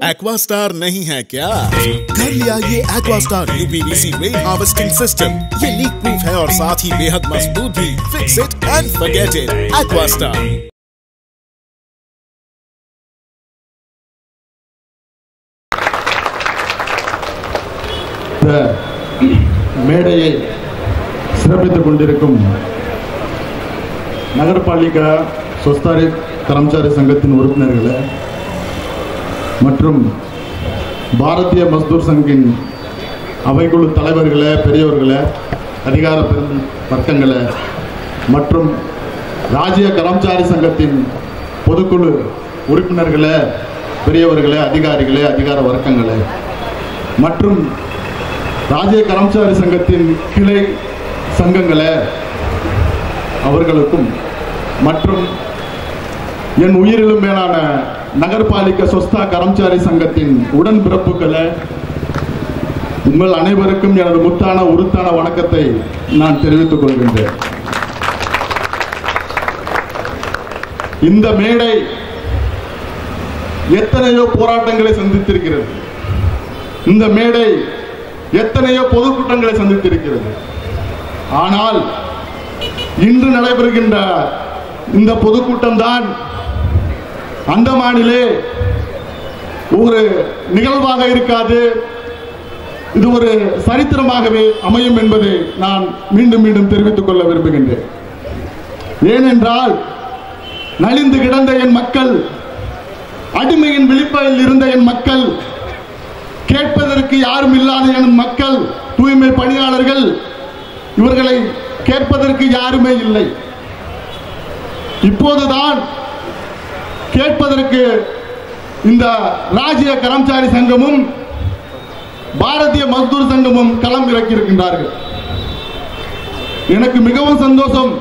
Aquastar नहीं है क्या? कर लिया ये Aquastar UPVC rain harvesting system. ये लीक प्रूफ है और साथ ही बेहद मजबूत भी। Fix it and forget it. Aquastar. மேடையை சிறப்பித்துக் கொண்டிருக்கும் நகரபாலிகா சொஸ்தாரி கர்மச்சாரி சங்கத்தின் உறுப்பினர்களே மற்றும் பாரதிய மஸ்தூர் சங்கின் அவைக்குழு தலைவர்களே, பெரியவர்களே, அதிகார வர்க்கங்களே மற்றும் ராஜ்ய கர்மச்சாரி சங்கத்தின் பொதுக்குழு உறுப்பினர்களே, பெரியவர்களே, அதிகாரிகளே, அதிகார வர்க்கங்களே மற்றும் ராஜ்ய கர்மச்சாரி சங்கத்தின் கிளை சங்கங்களே அவர்களுக்கும் மற்றும் என் உயிரிலும் மேலான நகரபாலிகா சொஸ்தா கர்மச்சாரி சங்கத்தின் உடன்பிறப்புகளே, உங்கள் அனைவருக்கும் எனது முத்தான உருத்தான வணக்கத்தை நான் தெரிவித்துக் கொள்கின்றேன். இந்த மேடை எத்தனையோ போராட்டங்களை சந்தித்திருக்கிறது. இந்த மேடை எத்தனையோ பொதுக்கூட்டங்களை சந்தித்திருக்கிறது. ஆனால் இன்று நடைபெறுகின்ற இந்த பொதுக்கூட்டம் தான் அந்தமானிலே ஒரு நிகழ்வாக இருக்காது, இது ஒரு சரித்திரமாகவே அமையும் என்பதை நான் மீண்டும் மீண்டும் தெரிவித்துக் கொள்ள விரும்புகின்றேன். ஏனென்றால் நலிந்து கிடந்த என் மக்கள், அடிமையின் விழிப்பையில் இருந்த என் மக்கள், கேட்பதற்கு யாரும் இல்லாத என் மக்கள், தூய்மை பணியாளர்கள், இவர்களை கேட்பதற்கு யாருமே இல்லை. இப்போதுதான் கேட்பதற்கு இந்த ராஜ்ய கர்மச்சாரி சங்கமும் பாரதிய மஸ்தூர் சங்கமும் களம் இறக்கியிருக்கின்றார்கள். எனக்கு மிகவும் சந்தோஷம்.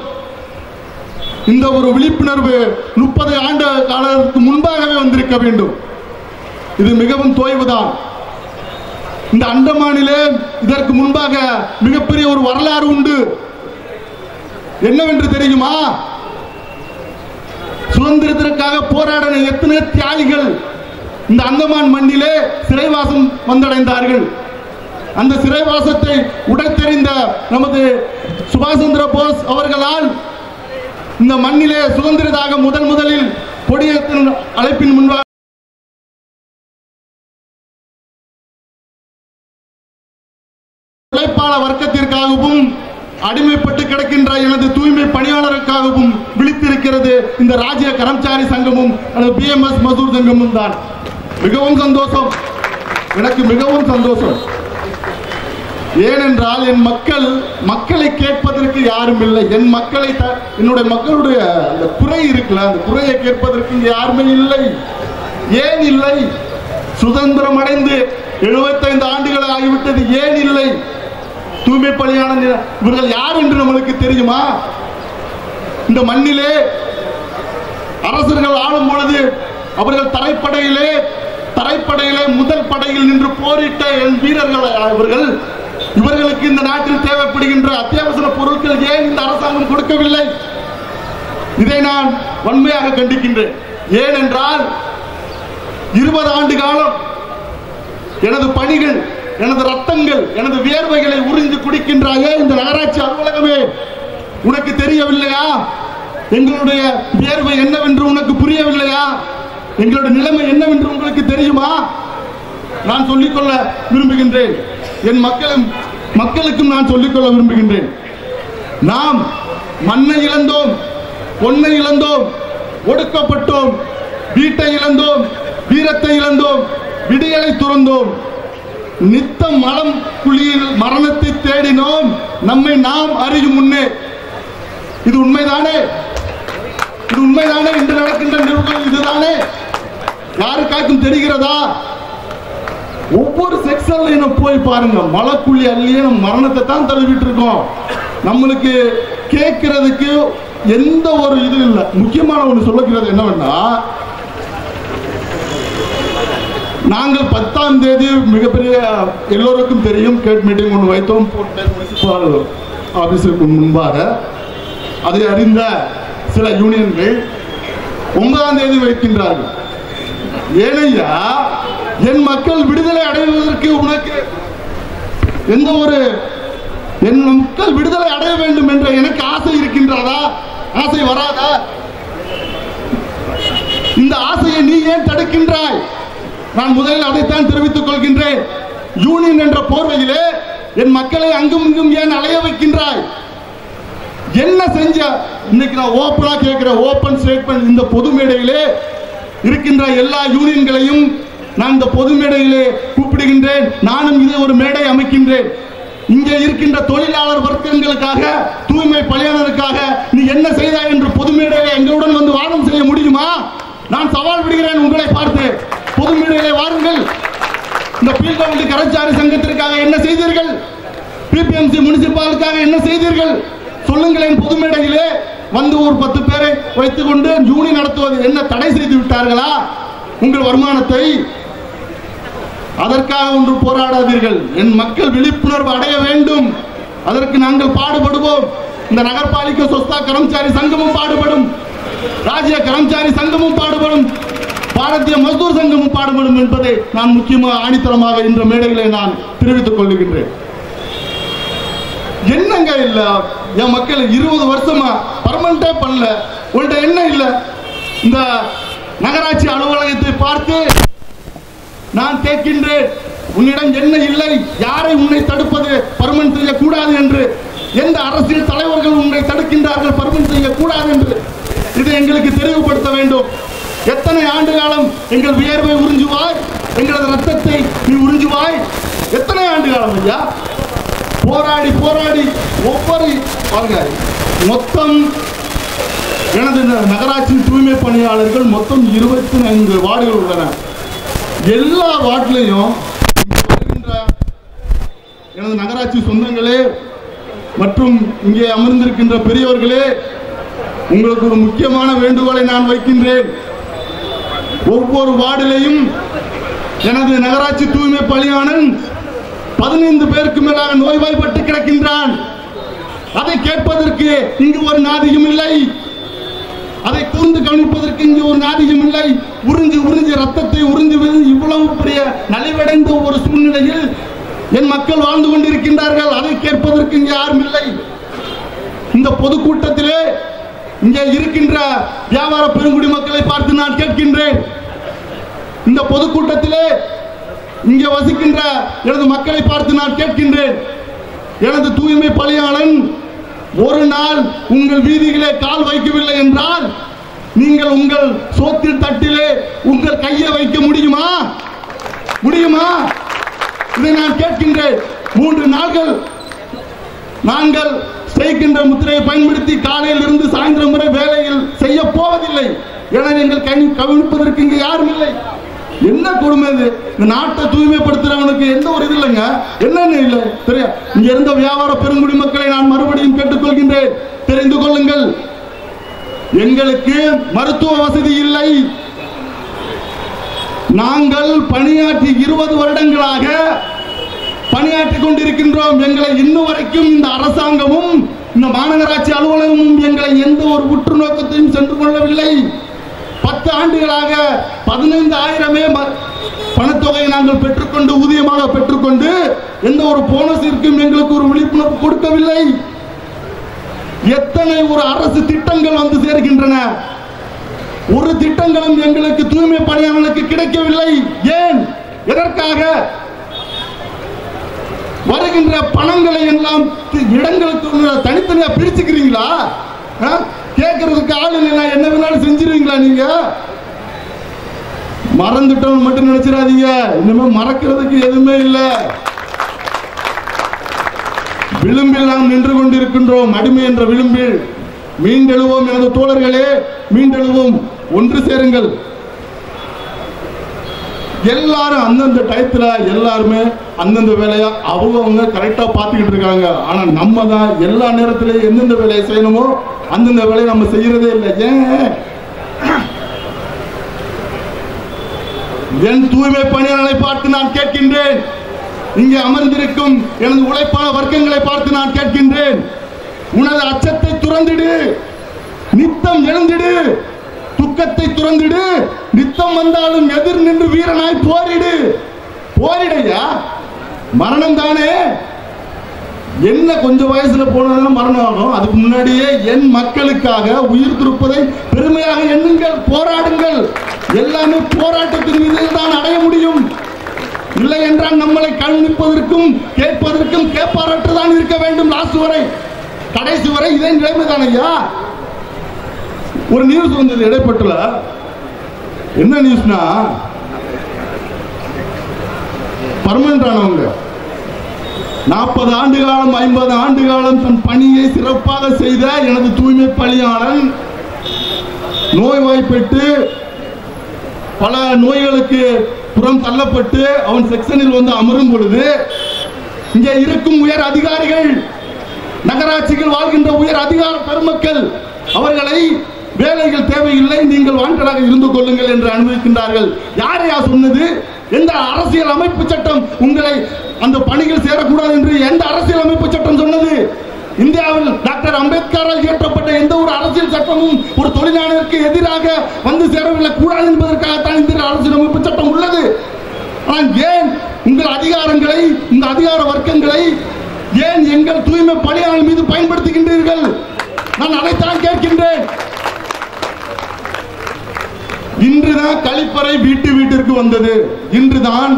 இந்த ஒரு விழிப்புணர்வு 30 ஆண்டு காலத்துக்கு முன்பாகவே வந்திருக்க வேண்டும். இது மிகவும் தொய்வுதான். இந்த அந்தமானிலே இதற்கு முன்பாக மிகப்பெரிய ஒரு வரலாறு உண்டு. என்னவென்று தெரியுமா? சுதந்திரத்திற்காக போராடின எத்தனை தியாகிகள் இந்த அந்தமான் மண்ணிலே சிறைவாசம் வந்தடைந்தார்கள். அந்த சிறைவாசத்தை உடைத்தெறிந்த நமது சுபாஷ் சந்திர போஸ் அவர்களால் இந்த மண்ணிலே சுதந்திரதாக முதலில் கொடியேற்றும் அழைப்பின் முன்பாக உழைப்பாளர் வர்க்கத்திற்காகவும் அடிமைப்பட்டு கிடக்கின்ற எனது தூய்மை பணியாளருக்காகவும் விழித்திருக்கிறது இந்த ராஜ்ய கர்மச்சாரி சங்கமும் பிஎம்எஸ் மஸ்தூர் சங்கமும் தான். மிகவும் சந்தோஷம், எனக்கு மிகவும் சந்தோஷம். ஏனென்றால் என் மக்களை கேட்பதற்கு யாரும் இல்லை. என் மக்களை என்னுடைய மக்களுடைய அந்த குறை இருக்குல்ல, அந்த குறையை கேட்பதற்கு இங்கே யாருமே இல்லை. ஏன் இல்லை? சுதந்திரம் அடைந்து 75 ஆண்டுகள் ஆகிவிட்டது. ஏன் இல்லை? தூய்மை பணியாளர் இவர்கள் யார் என்று நம்மளுக்கு தெரியுமா? இந்த மண்ணிலே அரசர்கள் ஆளும் பொழுது அவர்கள் தரைப்படையிலே முதல் படையில் நின்று போரிட்ட என் வீரர்கள் இவர்களுக்கு இந்த நாட்டில் தேவைப்படுகின்ற அத்தியாவசிய பொருட்கள் ஏன் இந்த அரசாங்கம் கொடுக்கவில்லை? இதை நான் வன்மையாக கண்டிக்கின்றேன். ஏனென்றால் 20 ஆண்டு காலம் எனது பணிகள், எனது ரத்தங்கள், எனது வியர்வைகளை உறிந்து குடிக்கின்றாயே இந்த நகராட்சி அலுவலகமே, உனக்கு தெரியவில்லையா? எங்களுடைய வியர்வை என்னவென்று உனக்கு புரியவில்லையா? எங்களுடைய நிலைமை என்னவென்று உங்களுக்கு தெரியுமா? நான் சொல்லிக்கொள்ள விரும்புகின்றேன். என் மக்களுக்கும் நான் சொல்லிக்கொள்ள விரும்புகின்றேன். நாம் மண்ணை இழந்தோம், பொன்னை இழந்தோம், ஒடுக்கப்பட்டோம், வீட்டை இழந்தோம், வீரத்தை இழந்தோம், விடியலை துறந்தோம், நித்தம் மலம் குழியில் மரணத்தை தேடினோம், நம்மை நாம் அறியும் முன்னே. இது உண்மைதானே? இது உண்மைதானே? இன்று நடக்கின்ற நிகழ்வுகள் இதுதானே? யாருக்காக்கும் தெரிகிறதா? ஒவ்வொரு செக்ஷன்ல போய் பாருங்க, மலக்குழி அள்ளியே நம்ம மரணத்தை தான் தழுவிட்டு இருக்கோம். நம்மளுக்கு கேட்கறதுக்கு எந்த ஒரு இது இல்லை. முக்கியமான ஒன்று சொல்லுகிறது என்னவென்னா, நாங்கள் 10ஆம் தேதி மிகப்பெரிய எல்லோருக்கும் தெரியும் கேட் மீட்டிங் ஒன்று வைத்தோம் முனிசிபல் ஆபீஸுக்கு முன்பாக. அதை அறிந்த சில யூனியன்கள் 9ஆம் தேதி வைக்கின்றார்கள். ஏனையா என் மக்கள் விடுதலை அடைவதற்கு உனக்கு எந்த ஒரு என் மக்கள் விடுதலை அடைய வேண்டும் என்ற எனக்கு ஆசை இருக்கின்றதா? ஆசை வராதா? இந்த ஆசையை நீ ஏன் தடுக்கின்றாய்? நான் முதலில் அதைத்தான் தெரிவித்துக் கொள்கின்றேன். யூனியன் என்ற போர்வையிலே என் மக்களை அங்கும் இங்கும் ஏன் அலைய வைக்கின்றாய்? என்ன செஞ்ச? இன்னைக்கு நான் ஓப்பனா கேட்கிறேன், ஓப்பன் ஸ்டேட்மெண்ட். இந்த பொது மேடையிலே இருக்கின்ற எல்லா யூனியன்களையும் நான் இந்த பொது மேடையிலே கூப்பிடுகின்றேன். நானும் இதை ஒரு மேடை அமைக்கின்றேன். இங்கே இருக்கின்ற தொழிலாளர் வர்க்கங்களுக்காக, தூய்மை பணியாளருக்காக நீ என்ன செய்தாய் என்று பொது மேடையிலே எங்களுடன் வந்து வாதம் செய்ய முடியுமா? நான் சவால் விடுகிறேன் உங்களை பார்த்து. பொது மேடையிலே வாருங்கள். இந்த பீல்கவுண்டி கரச்சாரி சங்கத்திற்காக என்ன செய்தீர்கள்? பிபிஎம்சி முனிசிபாலுக்காக என்ன செய்தீர்கள்? சொல்லுங்களேன். பொது மேடையிலே வந்து ஒரு 10 பேரை வைத்துக் கொண்டு யூனியன் நடத்துவது என்ன தடை செய்து விட்டார்களா உங்கள் வருமானத்தை? அதற்காக ஒன்று போராடாதீர்கள். என் மக்கள் விழிப்புணர்வு அடைய வேண்டும். அதற்கு நாங்கள் பாடுபடுவோம். இந்த நகர்பாலிகா சொஸ்தா கர்மச்சாரி சங்கமும் பாடுபடும், ராஜ்ய கர்மச்சாரி சங்கமும் பாடுபடும், பாரதிய மஸ்தூர் சங்கமும் பாடுபடும் என்பதை நான் முக்கியமாக ஆணித்தரமாக இந்த மேடைகளை நான் தெரிவித்துக் கொள்கின்றேன். என்னங்க இல்ல என் மக்கள் 20 வருஷமா பர்மனண்டே பண்ணல. உங்கள்ட்ட என்ன இல்ல? இந்த நகராட்சி அலுவலகத்தை பார்த்து நான் கேட்கின்றேன், உன்னிடம் என்ன இல்லை? யாரை உன்னை தடுப்பது பர்மனன்ட் செய்யக்கூடாது என்று? எந்த அரசியல் தலைவர்கள் உன்னை தடுக்கின்றார்கள் பர்மனன்ட் செய்யக்கூடாது என்று? இதை எங்களுக்கு தெளிவுபடுத்த வேண்டும். எத்தனை ஆண்டு காலம் எங்கள் வியர்வை உறிஞ்சுவாய்? எங்களது ரத்தத்தை நீ உறிஞ்சுவாய்? எத்தனை ஆண்டு காலம் ஐயா? போராடி போராடி ஒவ்வொரு மொத்தம் எனது நகராட்சி தூய்மை பணியாளர்கள் மொத்தம் 25 வார்டுகள் உள்ளன. எல்லா வார்டிலையும் வருகின்ற எனது நகராட்சி சொந்தங்களே மற்றும் இங்கே அமர்ந்திருக்கின்ற பெரியவர்களே, உங்களுக்கு ஒரு முக்கியமான வேண்டுகோளை நான் வைக்கின்றேன். ஒவ்வொரு வார்டிலையும் எனது நகராட்சி தூய்மை பணியாளன் 15 பேருக்கு மேலாக நோய்வாய்ப்பட்டு கிடக்கின்றான். அதை கேட்பதற்கு இங்கு ஒரு நாதியும் இல்லை. அதை கூர்ந்து கவனிப்பதற்கு இங்கு ஒரு நாதியும் இல்லை. உறிஞ்சி உறிஞ்சி ரத்தத்தை உறிஞ்சி இவ்வளவு பெரிய நலிவடைந்த ஒரு சூழ்நிலையில் என் மக்கள் வாழ்ந்து கொண்டிருக்கின்றார்கள். அதை கேட்பதற்கு இங்கே யாரும் இல்லை. இந்த பொதுக்கூட்டத்திலே இங்கே இருக்கின்ற வியாபார பெருங்குடி மக்களை பார்த்து நான் கேட்கின்றேன். இந்த பொதுக்கூட்டத்திலே இங்கே வசிக்கின்ற எனது மக்களை பார்த்து நான் கேட்கின்றேன். எனது தூய்மை பணியாளன் ஒரு நாள் உங்கள் வீதிகளே கால் வைக்கவில்லை என்றால் நீங்கள் உங்கள் சோத்தில் தட்டிலே உங்கள் கையை வைக்க முடியுமா? முடியுமா? இதை நான் கேட்கின்றேன். 3 நாட்கள் நாங்கள் செய்கின்ற முத்திரையை பயன்படுத்தி காலையில் இருந்து சாயந்தரம் வரை வேலையில் செய்ய போவதில்லை. என எங்கள் கவனிப்பதற்கு இங்கு யாரும் இல்லை. என்ன கொடுமை இது? இந்த நாட்டை தூய்மைப்படுத்துறவனுக்கு எந்த ஒரு இது இல்லைங்க. என்னன்னு இல்லை தெரியா? இங்க இருந்த வியாபார பெருங்குடி மக்களை நான் மறுபடியும் கேட்டுக்கொள்கின்றேன், தெரிந்து கொள்ளுங்கள். எங்களுக்கு மருத்துவ வசதி இல்லை. நாங்கள் பணியாற்றி 20 வருடங்களாக பணியாற்றிக் கொண்டிருக்கின்றோம். எங்களை இன்னும் வரைக்கும் இந்த அரசாங்கமும் இந்த மாநகராட்சி அலுவலகமும் எங்களை எந்த ஒரு உற்று நோக்கத்தையும் சென்று கொள்ளவில்லை. 10 ஆண்டுகளாக 15,000 பணத்தொகையை நாங்கள் பெற்றுக்கொண்டு ஊதியமாக பெற்றுக்கொண்டு எந்த ஒரு போனஸிற்கும் எங்களுக்கு ஒரு விழிப்புணர்வு கொடுக்கவில்லை. எத்தனை ஒரு அரசு திட்டங்கள் வந்து சேர்கின்றன, ஒரு திட்டங்களும் எங்களுக்கு தூய்மை பணியாளர்களுக்கு கிடைக்கவில்லை. ஏன்? எதற்காக? வருகின்ற பணங்களை எல்லாம் இடங்களுக்கு தனித்தனியா பிரிச்சுக்கிறீங்களா? கேட்கறதுக்கு ஆள் இல்லைன்னா என்ன வேணாலும் செஞ்சிருவீங்களா? நீங்க மறந்துட்டோம் மட்டும் நினைச்சிடாதீங்க. இனிமே மறக்கிறதுக்கு எதுவுமே இல்லை. விளிம்பில் நாம் நின்று கொண்டிருக்கின்றோம், அடிமை என்ற விளிம்பில். மீண்டெழுவோம் எனது தோழர்களே, மீண்டெழுவோம். ஒன்று சேருங்கள். எல்லாரும் அந்தந்த டயத்துல எல்லாருமே அந்தந்த வேலையா அவங்க கரெக்டா பார்த்துக்கிட்டு இருக்காங்க. ஆனா நம்ம தான் எல்லா நேரத்திலேயும் எந்தெந்த வேலையை செய்யணுமோ அந்தந்த வேலையை நம்ம செய்யறதே இல்லை. ஏன்? என் தூய்மை பணியாளர்களை பார்த்து நான் கேட்கின்றேன். இங்கே அமர்ந்திருக்கும் எனது உழைப்பான வர்க்கங்களை பார்த்து நான் கேட்கின்றேன். உனது அச்சத்தை துறந்திடு. நித்த நித்தம் எழுந்திடு, துக்கத்தை துறந்திடு, நித்தம் வந்தாலும் எதிர் நின்று வீரனாய் போரிடு. போரிடையா, மரணம் தானே. என்ன கொஞ்சம் வயசுல போனதுன்னா மரணம் ஆகும். அதுக்கு முன்னாடியே என் மக்களுக்காக உயிர் திருப்பதை பெருமையாக எண்ணுங்கள், போராடுங்கள். எல்லாமே போராட்டத்தின் மீது தான் அடைய முடியும். இல்லை என்றால் நம்மளை கவனிப்பதற்கும் கேட்பதற்கும் கேட்பாரற்று தான் இருக்க வேண்டும். லாஸ்ட் வரை, கடைசி வரை இதே நிலைமை தான் ஐயா. ஒரு நியூஸ் வந்தது இடைப்பட்டுல. என்ன நியூஸ்னா, பர்மனன்ட் ஆனவங்க 40 ஆண்டு காலம் 50 ஆண்டு காலம் தன் பணியை சிறப்பாக செய்த எனது தூய்மை பணியாளன் நோய்வாய்ப்பட்டு பல நோய்களுக்கு புறம் தள்ளப்பட்டு அவன் செக்ஷனில் வந்து அமரும் பொழுது, இங்கே இருக்கும் உயர் அதிகாரிகள், நகராட்சிகள் வாழ்கின்ற உயர் அதிகார பெருமக்கள் அவர்களை வேலைகள் தேவையில்லை, நீங்கள் வாண்டடாக இருந்து கொள்ளுங்கள் என்று அனுமதிக்கின்றார்கள். யாரையா சொன்னது? எந்த அரசியல் அமைப்பு சட்டம் உங்களை அந்த பணிகள் சேரக்கூடாது என்று எந்த அரசியல் அமைப்பு சட்டம் சொன்னது? இந்தியாவில் டாக்டர் அம்பேத்கரால் இயற்றப்பட்ட எந்த ஒரு அரசியல் சட்டமும் ஒரு தொழிலாளருக்கு எதிராக வந்து சேரவில்லை கூடாது என்பதற்காகத்தான் இந்த அரசியல் அமைப்பு சட்டம் உள்ளது. ஆனால் ஏன் உங்கள் அதிகாரங்களை, உங்கள் அதிகார வர்க்கங்களை ஏன் எங்கள் தூய்மை பணியாளர் மீது பயன்படுத்துகின்றீர்கள்? நான் அதைத்தான் கேட்கின்றேன். இன்றுதான் கழிப்பறை வீட்டிற்கு வந்தது. இன்றுதான்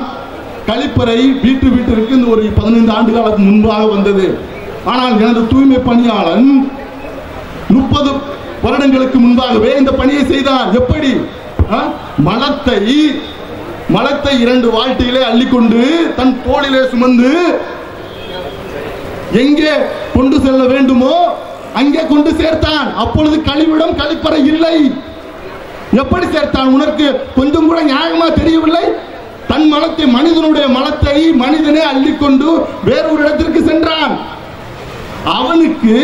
கழிப்பறை வீட்டிற்கு ஒரு 15 ஆண்டு காலத்துக்கு முன்பாக வந்தது. ஆனால் எனது தூய்மை பணியாளன் 30 வருடங்களுக்கு முன்பாகவே இந்த பணியை செய்தார். எப்படி? மலத்தை 2 வாட்டிலே அள்ளிக்கொண்டு தன் தோளிலே சுமந்து எங்கே கொண்டு செல்ல வேண்டுமோ அங்கே கொண்டு சேர்த்தான். அப்பொழுது கழிவிடம் கழிப்பறை இல்லை. எப்படி சேர்த்தான்? உனக்கு கொஞ்சம் கூட நியாயமா தெரியவில்லை? தன் மலத்தை, மனிதனுடைய மலத்தை மனிதனே அள்ளிக்கொண்டு வேறொரு இடத்திற்கு சென்றான். அவனுக்கு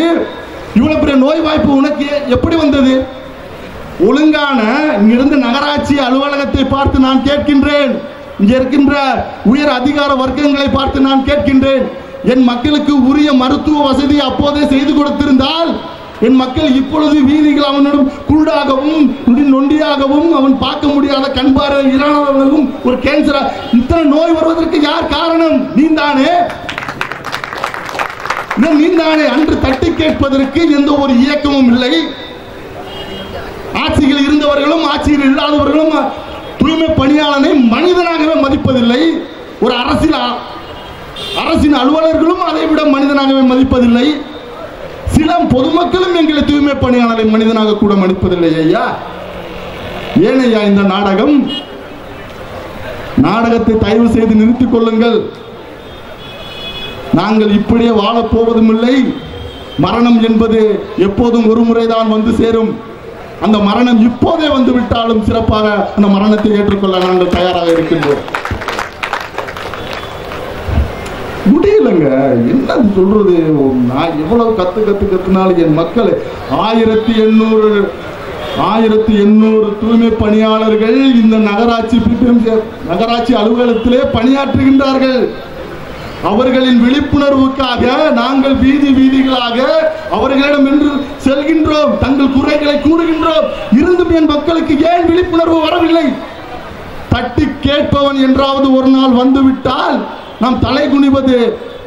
இவ்வளவு பெரிய நோய் வாய்ப்பு உனக்கு எப்படி வந்தது? ஒழுங்கான இங்கிருந்து நகராட்சி அலுவலகத்தை பார்த்து நான் கேட்கின்றேன். இங்க இருக்கின்ற உயர் அதிகார வர்க்கங்களை பார்த்து நான் கேட்கின்றேன். என் மக்களுக்கு உரிய மருத்துவ வசதி அப்போதே செய்து கொடுத்திருந்தால் என் மக்கள் இப்பொழுது வீதிகள் அவனிடம் குருடாகவும் நொண்டியாகவும் அவன் பார்க்க முடியாத கண்பார்வை இரானவர்களும் ஒரு கேன்சரா இத்தனை நோய் வருவதற்கு யார் காரணம்? நீந்தானே. நீந்தானே. அன்று தட்டி கேட்பதற்கு எந்த ஒரு இயக்கமும் இல்லை. ஆட்சியில் இருந்தவர்களும் ஆட்சியில் இல்லாதவர்களும் தூய்மை பணியாளனை மனிதனாகவே மதிப்பதில்லை. ஒரு அரசின் அலுவலர்களும் அதை விட மனிதனாகவே மதிப்பதில்லை. சில பொதுமக்களும் எங்களை தூய்மை பணியாளரை மனிதனாக கூட மதிப்பதில்லை. ஐயா, ஏன் ஐயா இந்த நாடகம்? நாடகத்தை தயவு செய்து நிறுத்திக் கொள்ளுங்கள். நாங்கள் இப்படியே வாழப் போவதும் இல்லை. மரணம் என்பது எப்போதும் ஒரு முறைதான் வந்து சேரும். அந்த மரணம் இப்போதே வந்து விட்டாலும் சிறப்பாக அந்த மரணத்தை ஏற்றுக்கொள்ள நாங்கள் தயாராக இருக்கின்றோம். முடியலங்க, என்ன சொல்றது? நான் எவ்வளவு கத்துனாலும் என் மக்கள் 1800 தூய்மை பணியாளர்கள் இந்த நகராட்சி அலுவலகத்திலே பணியாற்றுகின்றார்கள். அவர்களின் விழிப்புணர்வுக்காக நாங்கள் வீதிகளாக அவர்களிடம் என்று செல்கின்றோம், தங்கள் குறைகளை கூறுகின்றோம். இருந்தும் என் மக்களுக்கு ஏன் விழிப்புணர்வு வரவில்லை? தட்டி கேட்பவன் என்றாவது ஒரு நாள் வந்துவிட்டால் நாம் தலை குனிவது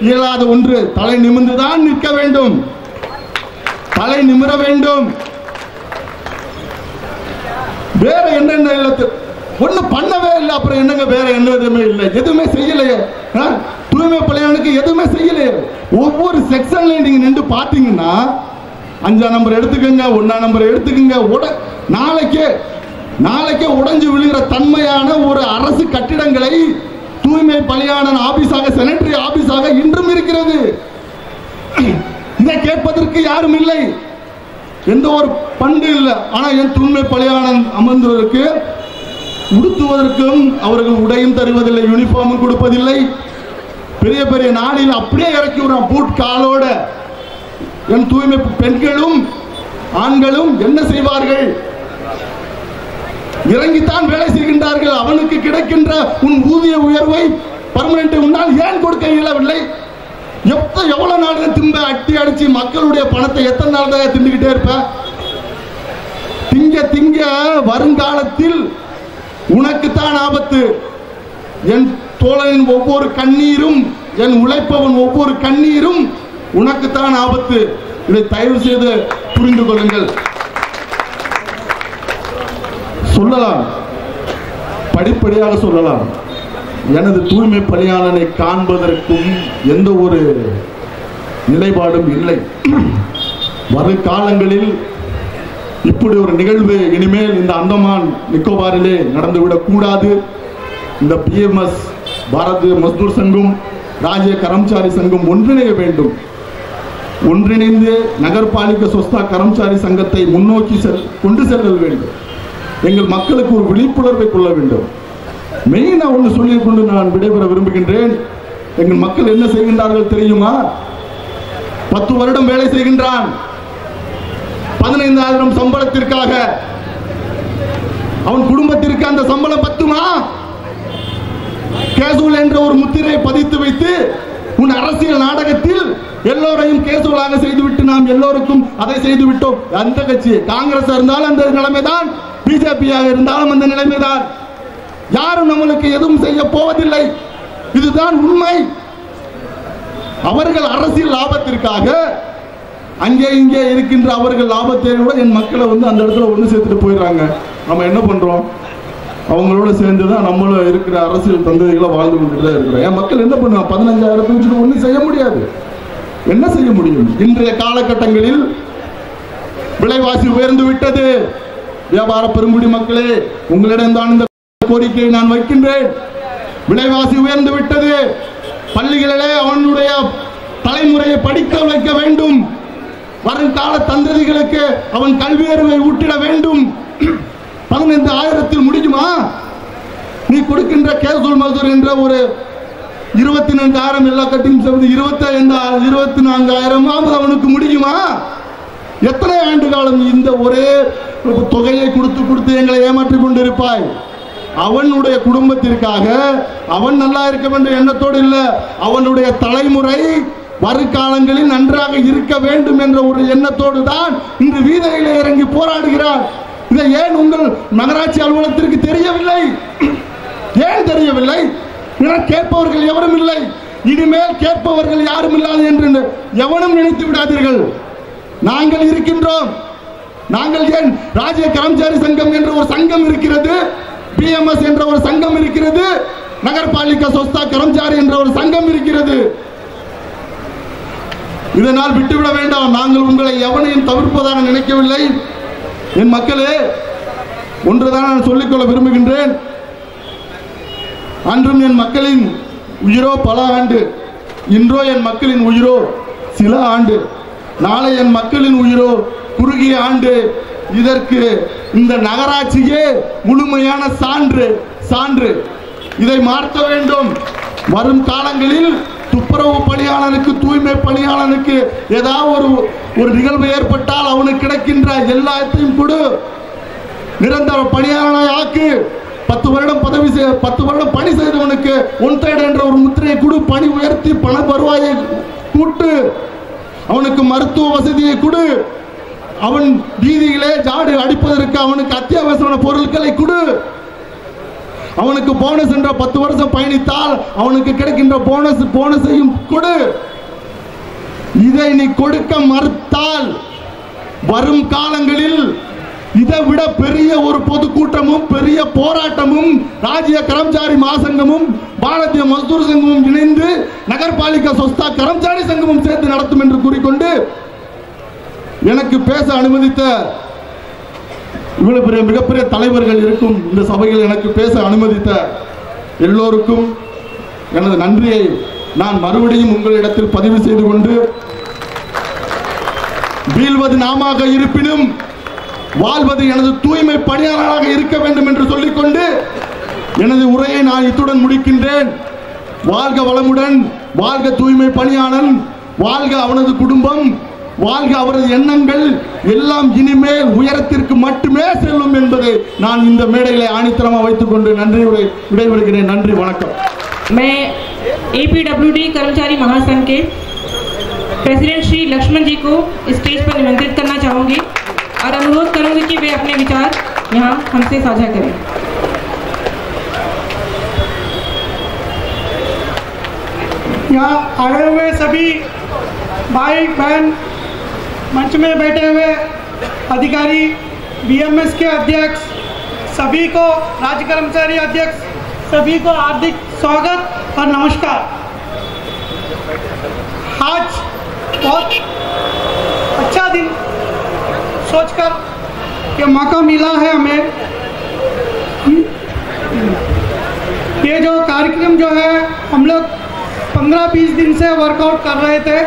இயலாத ஒன்று. தலை நிமிர்ந்துதான் நிற்க வேண்டும், தலை நிமிர வேண்டும். வேற என்னென்ன இல்ல, ஒண்ணு பண்ணவே இல்லை. அப்புறம் என்னங்க வேற என்ன எதுவுமே இல்லை, எதுவுமே செய்யலையே. தூய்மை பணியாளனுக்கு எதுவுமே செய்யலையே. ஒவ்வொரு செக்ஷன்ல நீங்க நின்று பாத்தீங்கன்னா 5ஆம் நம்பர் எடுத்துக்கங்க, 1ஆம் நம்பர் எடுத்துக்கங்க. நாளைக்கே உடைஞ்சு விழுகிற தன்மையான ஒரு அரசு கட்டிடங்களை தூய்மை பணியாளர் ஆபீஸாக, செனட்டரி ஆபீஸாக இன்றும் இருக்கிறது. இதை கேட்பதற்கு யாரும் இல்லை, எந்த ஒரு பண்டு இல்லை. ஆனா என் தூய்மை பணியாளர் அமர்ந்ததற்கு உடுத்துவதற்கும் அவர்கள் உடையும் தருவதில்லை, யூனிஃபார்மும் கொடுப்பதில்லை. பெரிய பெரிய நாளில் அப்படியே இறக்கி விடுறான் பூட் காலோட. என் தூய்மை பெண்களும் ஆண்களும் என்ன செய்வார்கள்? இறங்கித்தான் வேலை செய்கின்றார்கள். அவனுக்கு கிடைக்கின்ற உன் ஊதிய உயர்வை பர்மனன்ட் உன்னால் ஏன் கொடுக்க இயலவில்லை? எவ்வளவு நாள் திம்ப அட்டி அடிச்சு மக்களுடைய பணத்தை எத்தனை நாள் தான் தின்னுகிட்டே இருப்ப? திங்க வருங்காலத்தில் உனக்குத்தான் ஆபத்து. என் தோழனின் ஒவ்வொரு கண்ணீரும், என் உழைப்பவன் ஒவ்வொரு கண்ணீரும் உனக்குத்தான் ஆபத்து. இதை தயவு செய்து புரிந்து கொள்ளுங்கள். சொல்லலாம், படிப்படியாக சொல்லலாம். எனது தூய்மை பணியாளனை காண்பதற்கும் எந்த ஒரு நிலைப்பாடும் இல்லை. வரும் காலங்களில் இப்படி ஒரு நிகழ்வு இனிமேல் இந்த அந்தமான் நிக்கோபாரிலே நடந்துவிடக் கூடாது. இந்த பிஎம்எஸ் பாரதிய மஸ்தூர் சங்கம், ராஜ்ய கர்மச்சாரி சங்கம் ஒன்றிணைய வேண்டும். ஒன்றிணைந்து நகர்பாலிக சொஸ்தா கர்மச்சாரி சங்கத்தை முன்னோக்கி கொண்டு செல்ல வேண்டும். எங்கள் மக்களுக்கு ஒரு விழிப்புணர்வை கொள்ள வேண்டும். மெயினா ஒன்று சொல்லிக் கொண்டு நான் விடைபெற விரும்புகின்றேன். எங்கள் மக்கள் என்ன செய்கின்றார்கள் தெரியுமா? 10 வருடம் வேலை செய்கின்றான், 15,000 சம்பளத்திற்காக. அவன் குடும்பத்திற்கு அந்த சம்பளம் பத்துமா? கேசுவல் என்ற ஒரு முத்திரை பதித்து வைத்து உன் அரசியல் நாடகத்தில் எல்லோரையும் கேசுவலாக செய்துவிட்டு நாம் எல்லோருக்கும் அதை செய்து விட்டோம். அந்த கட்சி காங்கிரஸ் இருந்தாலும் அந்த நிலைமைதான், பிஜேபியாக இருந்தாலும் அந்த நிலைமைதான். யாரும் நம்மளுக்கு எதுவும் செய்ய போவதில்லை. இதுதான் உண்மை. அவர்கள் அரசியல் லாபத்திற்காக அங்கே இங்கே இருக்கின்ற அவர்கள் லாபத்தை விட என் மக்களை அந்த இடத்துல ஒன்று சேர்த்துட்டு போயிடுறாங்க. நம்ம என்ன பண்றோம்? அவங்களோட சேர்ந்து தான் நம்மளும் இருக்கிற அரசியல் தந்தைகளை வாழ்ந்து கொண்டுட்டு தான் இருக்கிறோம். என் மக்கள் என்ன பண்ணுவாங்க? 15,000 வச்சுட்டு ஒன்றும் செய்ய முடியாது. என்ன செய்ய முடியும்? இன்றைய காலகட்டங்களில் விலைவாசி உயர்ந்து விட்டது. வியாபார பெருங்குடி மக்களே, உங்களிடம் தான் இந்த கோரிக்கையை நான் வைக்கின்றேன். விலைவாசி உயர்ந்து விட்டது. பள்ளிகளிலே அவனுடைய தலைமுறையை படிக்க வைக்க வேண்டும். வருங்கால தந்ததிகளுக்கு அவன் கல்வி அறிவை ஊட்டிட வேண்டும். 15,000 முடியுமா? நீ கொடுக்கின்ற கேசுவல் மசூர் என்ற ஒரு 24,000 எல்லா கட்டியும் சேர்ந்து 24,000 அவனுக்கு முடியுமா? எத்தனை ஆண்டு காலம் இந்த ஒரே தொகையை கொடுத்து எங்களை ஏமாற்றிக் கொண்டிருப்பாய்? அவனுடைய குடும்பத்திற்காக அவன் நல்லா இருக்க வேண்டும் எண்ணத்தோடு இல்ல, அவனுடைய தலைமுறை வருங்காலங்களில் நன்றாக இருக்க வேண்டும் என்ற ஒரு எண்ணத்தோடு தான் இன்று வீதியிலே இறங்கி போராடுகிறார். இதை ஏன் உங்கள் நகராட்சி அலுவலகத்திற்கு தெரியவில்லை? ஏன் தெரியவில்லை? கேட்பவர்கள் எவரும் இல்லை. இனிமேல் கேட்பவர்கள் யாரும் இல்லாது என்று எவனும் நினைத்து விடாதீர்கள். நாங்கள் இருக்கின்றோம். நாங்கள் ஏன் ராஜ்ய கர்மச்சாரி சங்கம் என்ற ஒரு சங்கம் இருக்கிறது, பிஎம்எஸ் என்ற ஒரு சங்கம் இருக்கிறது, நகர்பாலிகா சொஸ்தா கர்மச்சாரி என்ற ஒரு சங்கம் இருக்கிறது. இதனால் விட்டுவிட வேண்டாம். நாங்கள் உங்களை எவனையும் தவிர்ப்பதாக நினைக்கவில்லை. என் மக்களே, ஒன்றுதான் நான் சொல்லிக்கொள்ள விரும்புகின்றேன். அன்றும் என் மக்களின் உயிரோ பல ஆண்டு, இன்றோ என் மக்களின் உயிரோ சில ஆண்டு, நாளை என் மக்களின் உயிரோ குறுகிய ஆண்டு. இதற்கு இந்த நகராட்சியே முழுமையான சான்று. இதை மாற்ற வேண்டும். வரும் காலங்களில் துப்புரவு பணியாளனுக்கு, தூய்மை பணியாளனுக்கு ஏதாவது ஒரு நிகழ்வு ஏற்பட்டால் அவனுக்கு கிடைக்கின்ற எல்லாத்தையும் கொடு. நிரந்தர பணியாளனை ஆக்கு. 10 வருடம் 10 வருடம் பணி செய்தவனுக்கு 1/3 என்ற ஒரு முத்திரையை கொடு. பணி உயர்த்தி பண வருவாயை கூட்டு. அவனுக்கு மருத்துவ வசதியை கொடு. அவன் வீதியிலே ஜாடு அடிப்பதற்கு அவனுக்கு அத்தியாவசியமான பொருட்களை கொடு. அவனுக்கு போனஸ் என்ற 10 வருஷம் பயணித்தால் அவனுக்கு கிடைக்கின்ற போனஸையும் கொடு. இதை நீ கொடுக்க மறுத்தால் வரும் காலங்களில் இதை விட பெரிய ஒரு பொதுக்கூட்டமும் பெரிய போராட்டமும் ராஜ்ய கர்மச்சாரி மகாசங்கமும் பாரதிய மஸ்தூர் சங்கமும் இணைந்து நகர்பாலிகா சொஸ்தா கர்மச்சாரி சங்கமும் சேர்த்து நடத்தும் என்று கூறிக்கொண்டு எனக்கு பேச அனுமதித்த இவ்வளவு பெரிய மிகப்பெரிய தலைவர்கள் இருக்கும் இந்த சபையில் எனக்கு பேச அனுமதித்த எல்லோருக்கும் எனது நன்றியை நான் மறுபடியும் உங்களிடத்தில் பதிவு செய்து கொண்டு, வீழ்வது நாமாக இருப்பினும் வாழ்வது எனது தூய்மை பணியாளராக இருக்க வேண்டும் என்று சொல்லிக்கொண்டு எனது உரையை நான் இத்துடன் முடிக்கின்றேன். வாழ்க வளமுடன், வாழ்க தூய்மை பணியாளன், வாழ்க அவனது குடும்பம், வாழ்க அவரது எண்ணங்கள் எல்லாம் இனிமேல் உயரத்திற்கு மட்டுமே செல்லும் என்பதை நான் இந்த மேடையிலே ஆணித்தரமாக வைத்துக் கொண்டு நன்றி உரை விடைபெறுகிறேன். நன்றி, வணக்கம். मैं APWD कर्मचारी महासंघ के प्रेसिडेंट श्री लक्ष्मण जी को स्टेज पर निमंत्रित करना चाहूंगी। और अनुरोध करूंगी कि वे अपने विचार यहाँ हमसे साझा करें। यहाँ आए हुए सभी भाई बहन, मंच में बैठे हुए अधिकारी, बीएमएस के अध्यक्ष, सभी को, राज्य कर्मचारी अध्यक्ष, सभी को हार्दिक स्वागत और नमस्कार। आज बहुत अच्छा दिन सोचकर ये मौका मिला है हमें। ये जो कार्यक्रम जो है हम लोग 15-20 दिन से वर्कआउट कर रहे थे।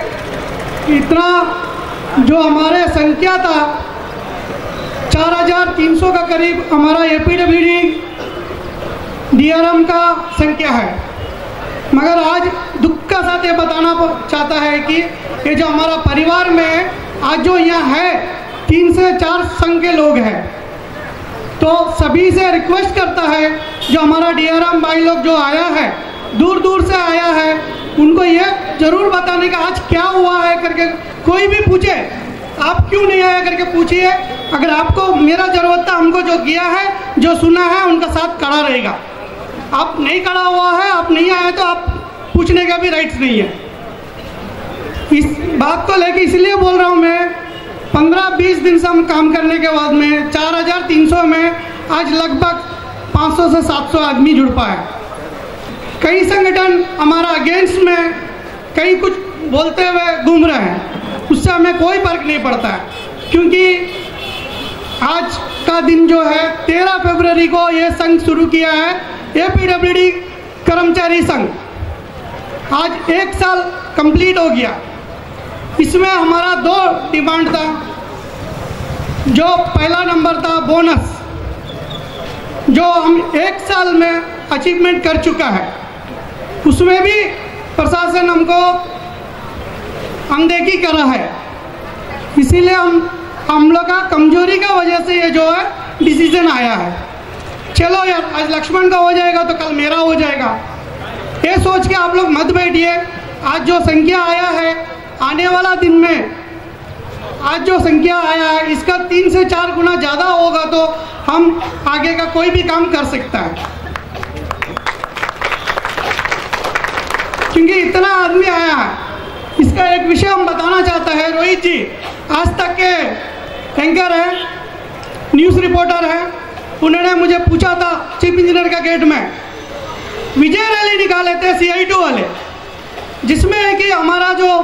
इतना जो हमारे संख्या था 4300 का करीब हमारा एपीडब्ल्यूडी डीआरएम का संख्या है। मगर आज दुख का साथ ये बताना चाहता है कि ये जो हमारा परिवार में आज जो यहाँ है 3 से 4 संघ के लोग हैं। तो सभी से रिक्वेस्ट करता है, जो हमारा डीआरएम भाई लोग जो आया है, दूर दूर से आया है, उनको ये जरूर बताने का आज क्या हुआ है करके कोई भी पूछे, आप क्यों नहीं आया करके पूछिए। अगर आपको मेरा जरूरत था, हमको जो किया है, जो सुना है, उनका साथ खड़ा रहेगा। आप नहीं खड़ा हुआ है, आप नहीं आए तो आप पूछने का भी राइट्स नहीं है। इस बात को लेके इसलिए बोल रहा हूँ मैं, 15-20 दिन से हम काम करने के बाद में 4300 में आज लगभग 500 से 700 आदमी जुड़ पाए। कई संगठन हमारा अगेंस्ट में कई कुछ बोलते हुए घूम रहे हैं, उससे हमें कोई फर्क नहीं पड़ता है, क्योंकि आज का दिन जो है 13 फरवरी को ये संघ शुरू किया है, एपीडब्ल्यूडी कर्मचारी संघ। आज 1 साल कंप्लीट हो गया। इसमें हमारा 2 डिमांड था। जो पहला नंबर था बोनस, जो हम 1 साल में अचीवमेंट कर चुका है, उसमें भी प्रशासन हमको अनदेखी करा है। इसीलिए हम लोग का कमजोरी का वजह से ये जो है डिसीजन आया है। चलो यार, आज लक्ष्मण का हो जाएगा तो कल मेरा हो जाएगा, ये सोच के आप लोग मत बैठिए। आज जो संख्या आया है, आने वाला दिन में आज जो संख्या आया है, इसका 3 से 4 गुना ज़्यादा होगा तो हम आगे का कोई भी काम कर सकता है। क्योंकि इतना आदमी आया है। इसका एक विषय हम बताना चाहता है। रोहित जी आज तक के एंकर है, न्यूज़ रिपोर्टर है, उन्होंने मुझे पूछा था चीफ इंजीनियर का गेट में, विजय रैली निकाले थे CI2 वाले, जिसमें है कि हमारा जो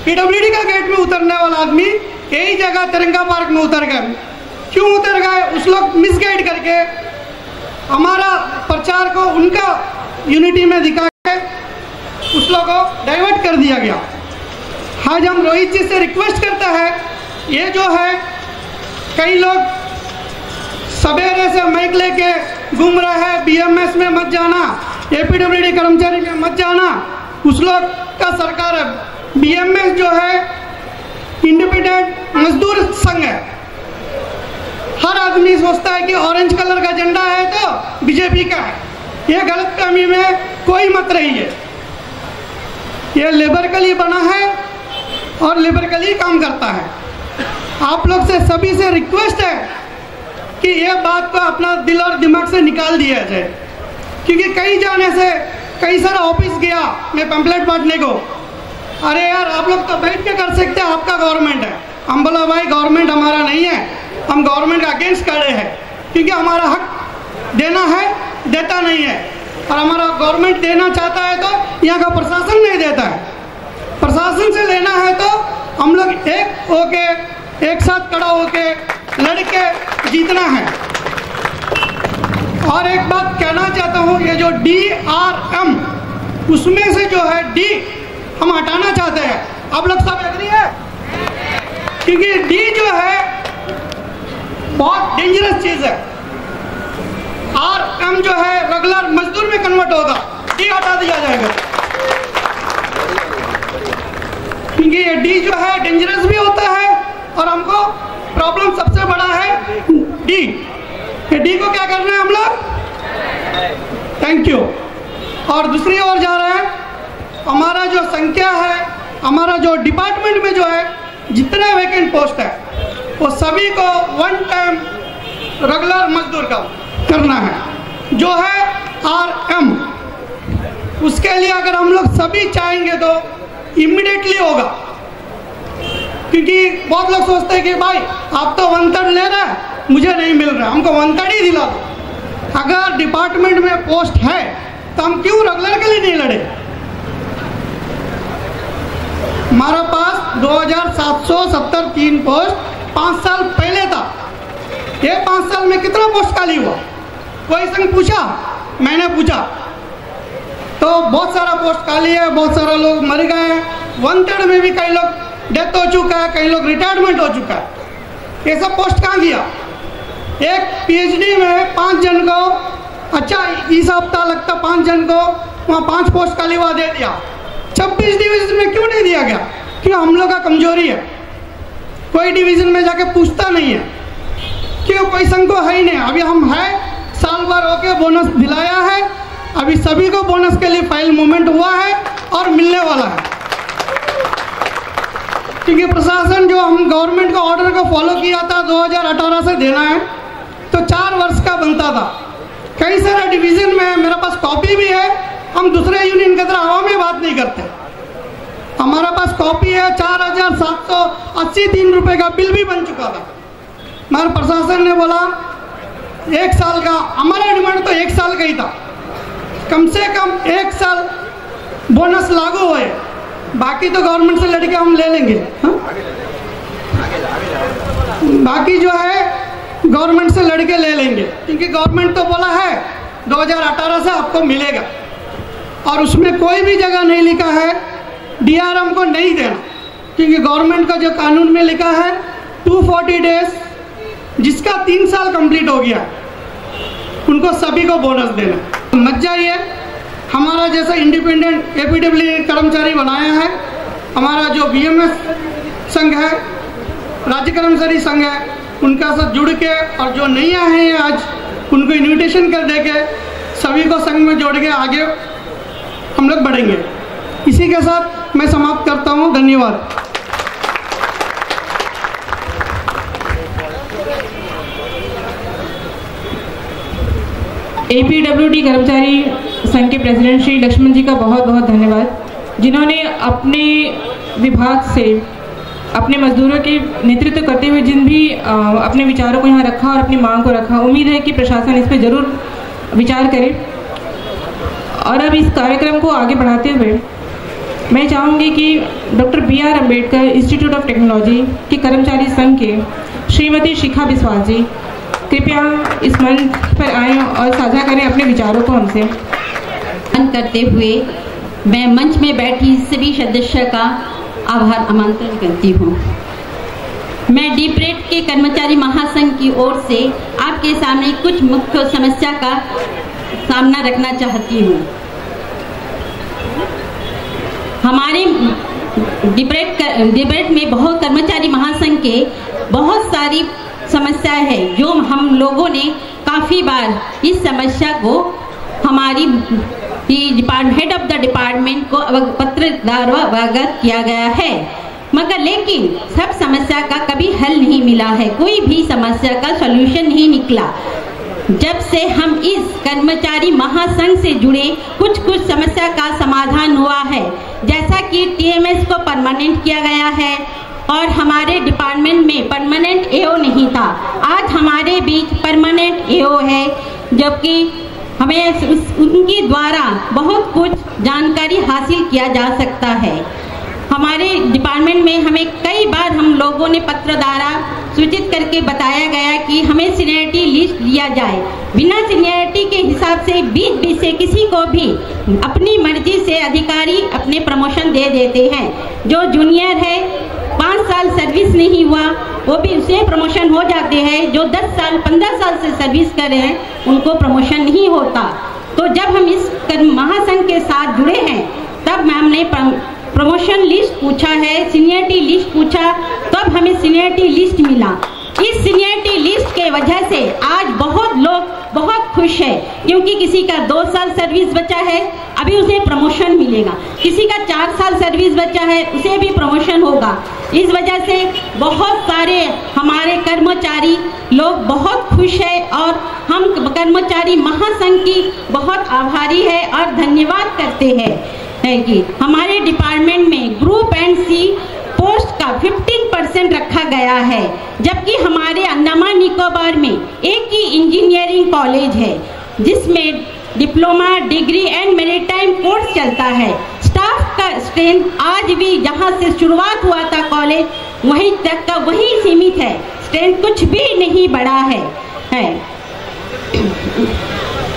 पीडब्ल्यूडी का गेट में उतरने वाला आदमी यही जगह तिरंगा पार्क में उतर गए। क्यों उतर गए? उस लोग मिसगाइड करके हमारा प्रचार को उनका यूनिटी में दिखा के उस लोग को डाइवर्ट कर दिया गया। आज हम रोहित जी से रिक्वेस्ट करता है, ये जो है कई लोग सवेरे से माइक लेके घूम रहा है, बीएमएस में मत जाना, एपीडब्ल्यूडी कर्मचारी में मत जाना, उस लोग का सरकार है। बीएमएस जो है इंडिपेंडेंट मजदूर संघ है। हर आदमी सोचता है कि ऑरेंज कलर का झंडा है तो बीजेपी का है। ये गलतफहमी में कोई मत रहिए। ये लेबर के लिए बना है और लेबर के लिए काम करता है। आप लोग से सभी से रिक्वेस्ट है कि ये बात को अपना दिल और दिमाग से निकाल दिया जाए, क्योंकि कहीं जाने से कई सारा ऑफिस गया मैं पैम्पलेट बांटने को, अरे यार आप लोग तो बैठ के कर सकते हैं, आपका गवर्नमेंट है। हम बोला भाई गवर्नमेंट हमारा नहीं है, हम गवर्नमेंट के अगेंस्ट खड़े हैं, क्योंकि हमारा हक देना है, देता नहीं है। और हमारा गवर्नमेंट देना चाहता है तो यहाँ का प्रशासन नहीं देता है। प्रशासन से लेना है तो हम लोग एक होके, एक साथ खड़ा होके लड़के जीतना है। और एक बात कहना चाहता हूँ, ये जो DRM उसमें से जो है D हम हटाना चाहते हैं। आप लोग सब एग्री है? क्योंकि D जो है बहुत डेंजरस चीज है। RM जो है रेगुलर मजदूर में कन्वर्ट होगा, D हटा दिया जाएगा, क्योंकि ये D जो है डेंजरस भी होता है और हमको प्रॉब्लम सबसे बड़ा है D। ये D को क्या करना है हम लोग? Thank you. और दूसरी ओर जा रहे हैं, हमारा जो संख्या है, हमारा जो डिपार्टमेंट में जो है जितने वैकेंट पोस्ट है वो सभी को 1 टाइम रेगुलर मजदूर का करना है, जो है RM। उसके लिए अगर हम लोग सभी चाहेंगे तो इमीडिएटली होगा, क्योंकि बहुत लोग सोचते हैं कि भाई आप तो 1/3 ले रहे हैं, मुझे नहीं मिल रहा, हमको 1/3 ही दिला दो। अगर डिपार्टमेंट में पोस्ट है तो हम क्यों रेगुलर के लिए नहीं लड़े? हमारा पास 2773 पोस्ट 5 साल पहले था। ये 5 साल में कितना पोस्ट खाली हुआ? कोई संघ पूछा? मैंने पूछा तो बहुत सारा पोस्ट खाली है, बहुत सारा लोग मर गए हैं। 1/3 में भी कई लोग डेथ हो चुका है, कई लोग रिटायरमेंट हो चुका है। ये सब पोस्ट कहाँ गया? एक PhD में 5 जन को, अच्छा इस हफ्ता लगता 5 जन को वहाँ 5 पोस्ट खाली हुआ दे दिया। 26 डिवीजन में क्यों नहीं दिया गया? क्यों? हम लोग का कमजोरी है, कोई डिवीजन में जाके पूछता नहीं है। क्यों? कोई संघ को है ही नहीं। अभी हम है, साल भर होके बोनस दिलाया है, अभी सभी को बोनस के लिए फाइल मूवमेंट हुआ है और मिलने वाला है। क्योंकि प्रशासन जो हम गवर्नमेंट का ऑर्डर को फॉलो किया था 2018 से देना है, तो 4 वर्ष का बनता था। कई सारे डिवीजन में मेरे पास कॉपी भी है, हम दूसरे यूनियन की तरह हवा में बात नहीं करते। हमारा पास कॉपी है, 4783 रुपये का बिल भी बन चुका था, मगर प्रशासन ने बोला 1 साल का, हमारा डिमांड तो 1 साल का ही था, कम से कम 1 साल बोनस लागू होए, बाकी तो गवर्नमेंट से लड़के हम ले लेंगे। हाँ? बाकी जो है गवर्नमेंट से लड़के ले लेंगे, क्योंकि गवर्नमेंट तो बोला है 2018 से आपको मिलेगा, और उसमें कोई भी जगह नहीं लिखा है DRM को नहीं देना, क्योंकि गवर्नमेंट का जो कानून में लिखा है 240 डेज, जिसका 3 साल कंप्लीट हो गया उनको सभी को बोनस देना। मत जाइए, हमारा जैसा इंडिपेंडेंट APWD कर्मचारी बनाया है, हमारा जो BMS संघ है, राज्य कर्मचारी संघ है, उनका साथ जुड़ के, और जो नहीं आए हैं आज उनको इन्विटेशन कर दे के सभी को संघ में जोड़ के आगे हम लोग बढ़ेंगे। इसी के साथ मैं समाप्त करता हूँ। धन्यवाद। APWD कर्मचारी संघ के प्रेसिडेंट श्री लक्ष्मण जी का बहुत बहुत धन्यवाद, जिन्होंने अपने विभाग से अपने मजदूरों के नेतृत्व करते हुए जिन भी अपने विचारों को यहाँ रखा और अपनी मांग को रखा। उम्मीद है कि प्रशासन इस पर जरूर विचार करे। और अब इस कार्यक्रम को आगे बढ़ाते हुए मैं चाहूँगी कि doctor BR Ambedkar institute of technology के कर्मचारी संघ के श्रीमती शिखा बिस्वाल जी कृपया इस मंच पर आएँ और साझा करें अपने विचारों को हमसे। करते हुए मैं मंच में बैठी सभी सदस्य का आभार आमंत्रण करती हूँ। मैं डिप्रेट के कर्मचारी महासंघ की ओर से आपके सामने कुछ मुख्य समस्या का सामना रखना चाहती हूँ। हमारे डिप्रेट में बहुत कर्मचारी महासंघ के बहुत सारी समस्या है, जो हम लोगों ने काफ़ी बार इस समस्या को हमारी हेड ऑफ द डिपार्टमेंट को पत्र द्वारा अवगत किया गया है, मगर लेकिन सब समस्या का कभी हल नहीं मिला है, कोई भी समस्या का सॉल्यूशन नहीं निकला। जब से हम इस कर्मचारी महासंघ से जुड़े कुछ समस्या का समाधान हुआ है, जैसा कि TMS को परमानेंट किया गया है और हमारे डिपार्टमेंट में परमानेंट AO नहीं था, आज हमारे बीच परमानेंट AO है, जबकि हमें उनके द्वारा बहुत कुछ जानकारी हासिल किया जा सकता है। हमारे डिपार्टमेंट में हमें कई बार हम लोगों ने पत्र द्वारा सूचित करके बताया गया कि हमें सीनियरिटी लिस्ट दिया जाए। बिना सीनियरिटी के हिसाब से बीच से किसी को भी अपनी मर्जी से अधिकारी अपने प्रमोशन दे देते हैं। जो जूनियर है 5 साल सर्विस नहीं हुआ वो भी उसे प्रमोशन हो जाते हैं, जो 10 साल 15 साल से सर्विस कर रहे हैं उनको प्रमोशन नहीं होता। तो जब हम इस महासंघ के साथ जुड़े हैं तब हमने प्रमोशन लिस्ट पूछा है, सीनियरिटी लिस्ट पूछा, तब हमें सीनियरिटी लिस्ट मिला। इस सीनियरिटी लिस्ट के वजह से आज बहुत लोग बहुत खुश है, क्योंकि किसी का 2 साल सर्विस बचा है, अभी उसे प्रमोशन मिलेगा, किसी का 4 साल सर्विस बचा है, उसे भी प्रमोशन होगा। इस वजह से बहुत सारे हमारे कर्मचारी लोग बहुत खुश है और हम कर्मचारी महासंघ की बहुत आभारी है और धन्यवाद करते हैं कि हमारे डिपार्टमेंट में ग्रुप एंड सी पोस्ट का 15% रखा गया है, जबकि हमारे अंडमान निकोबार में एक ही इंजीनियरिंग कॉलेज है जिसमें diploma, degree and maritime course चलता है। स्टाफ का स्ट्रेंथ आज भी जहां से शुरुआत हुआ था कॉलेज वहीं तक का वही सीमित है, स्ट्रेंथ कुछ भी नहीं बढ़ा है।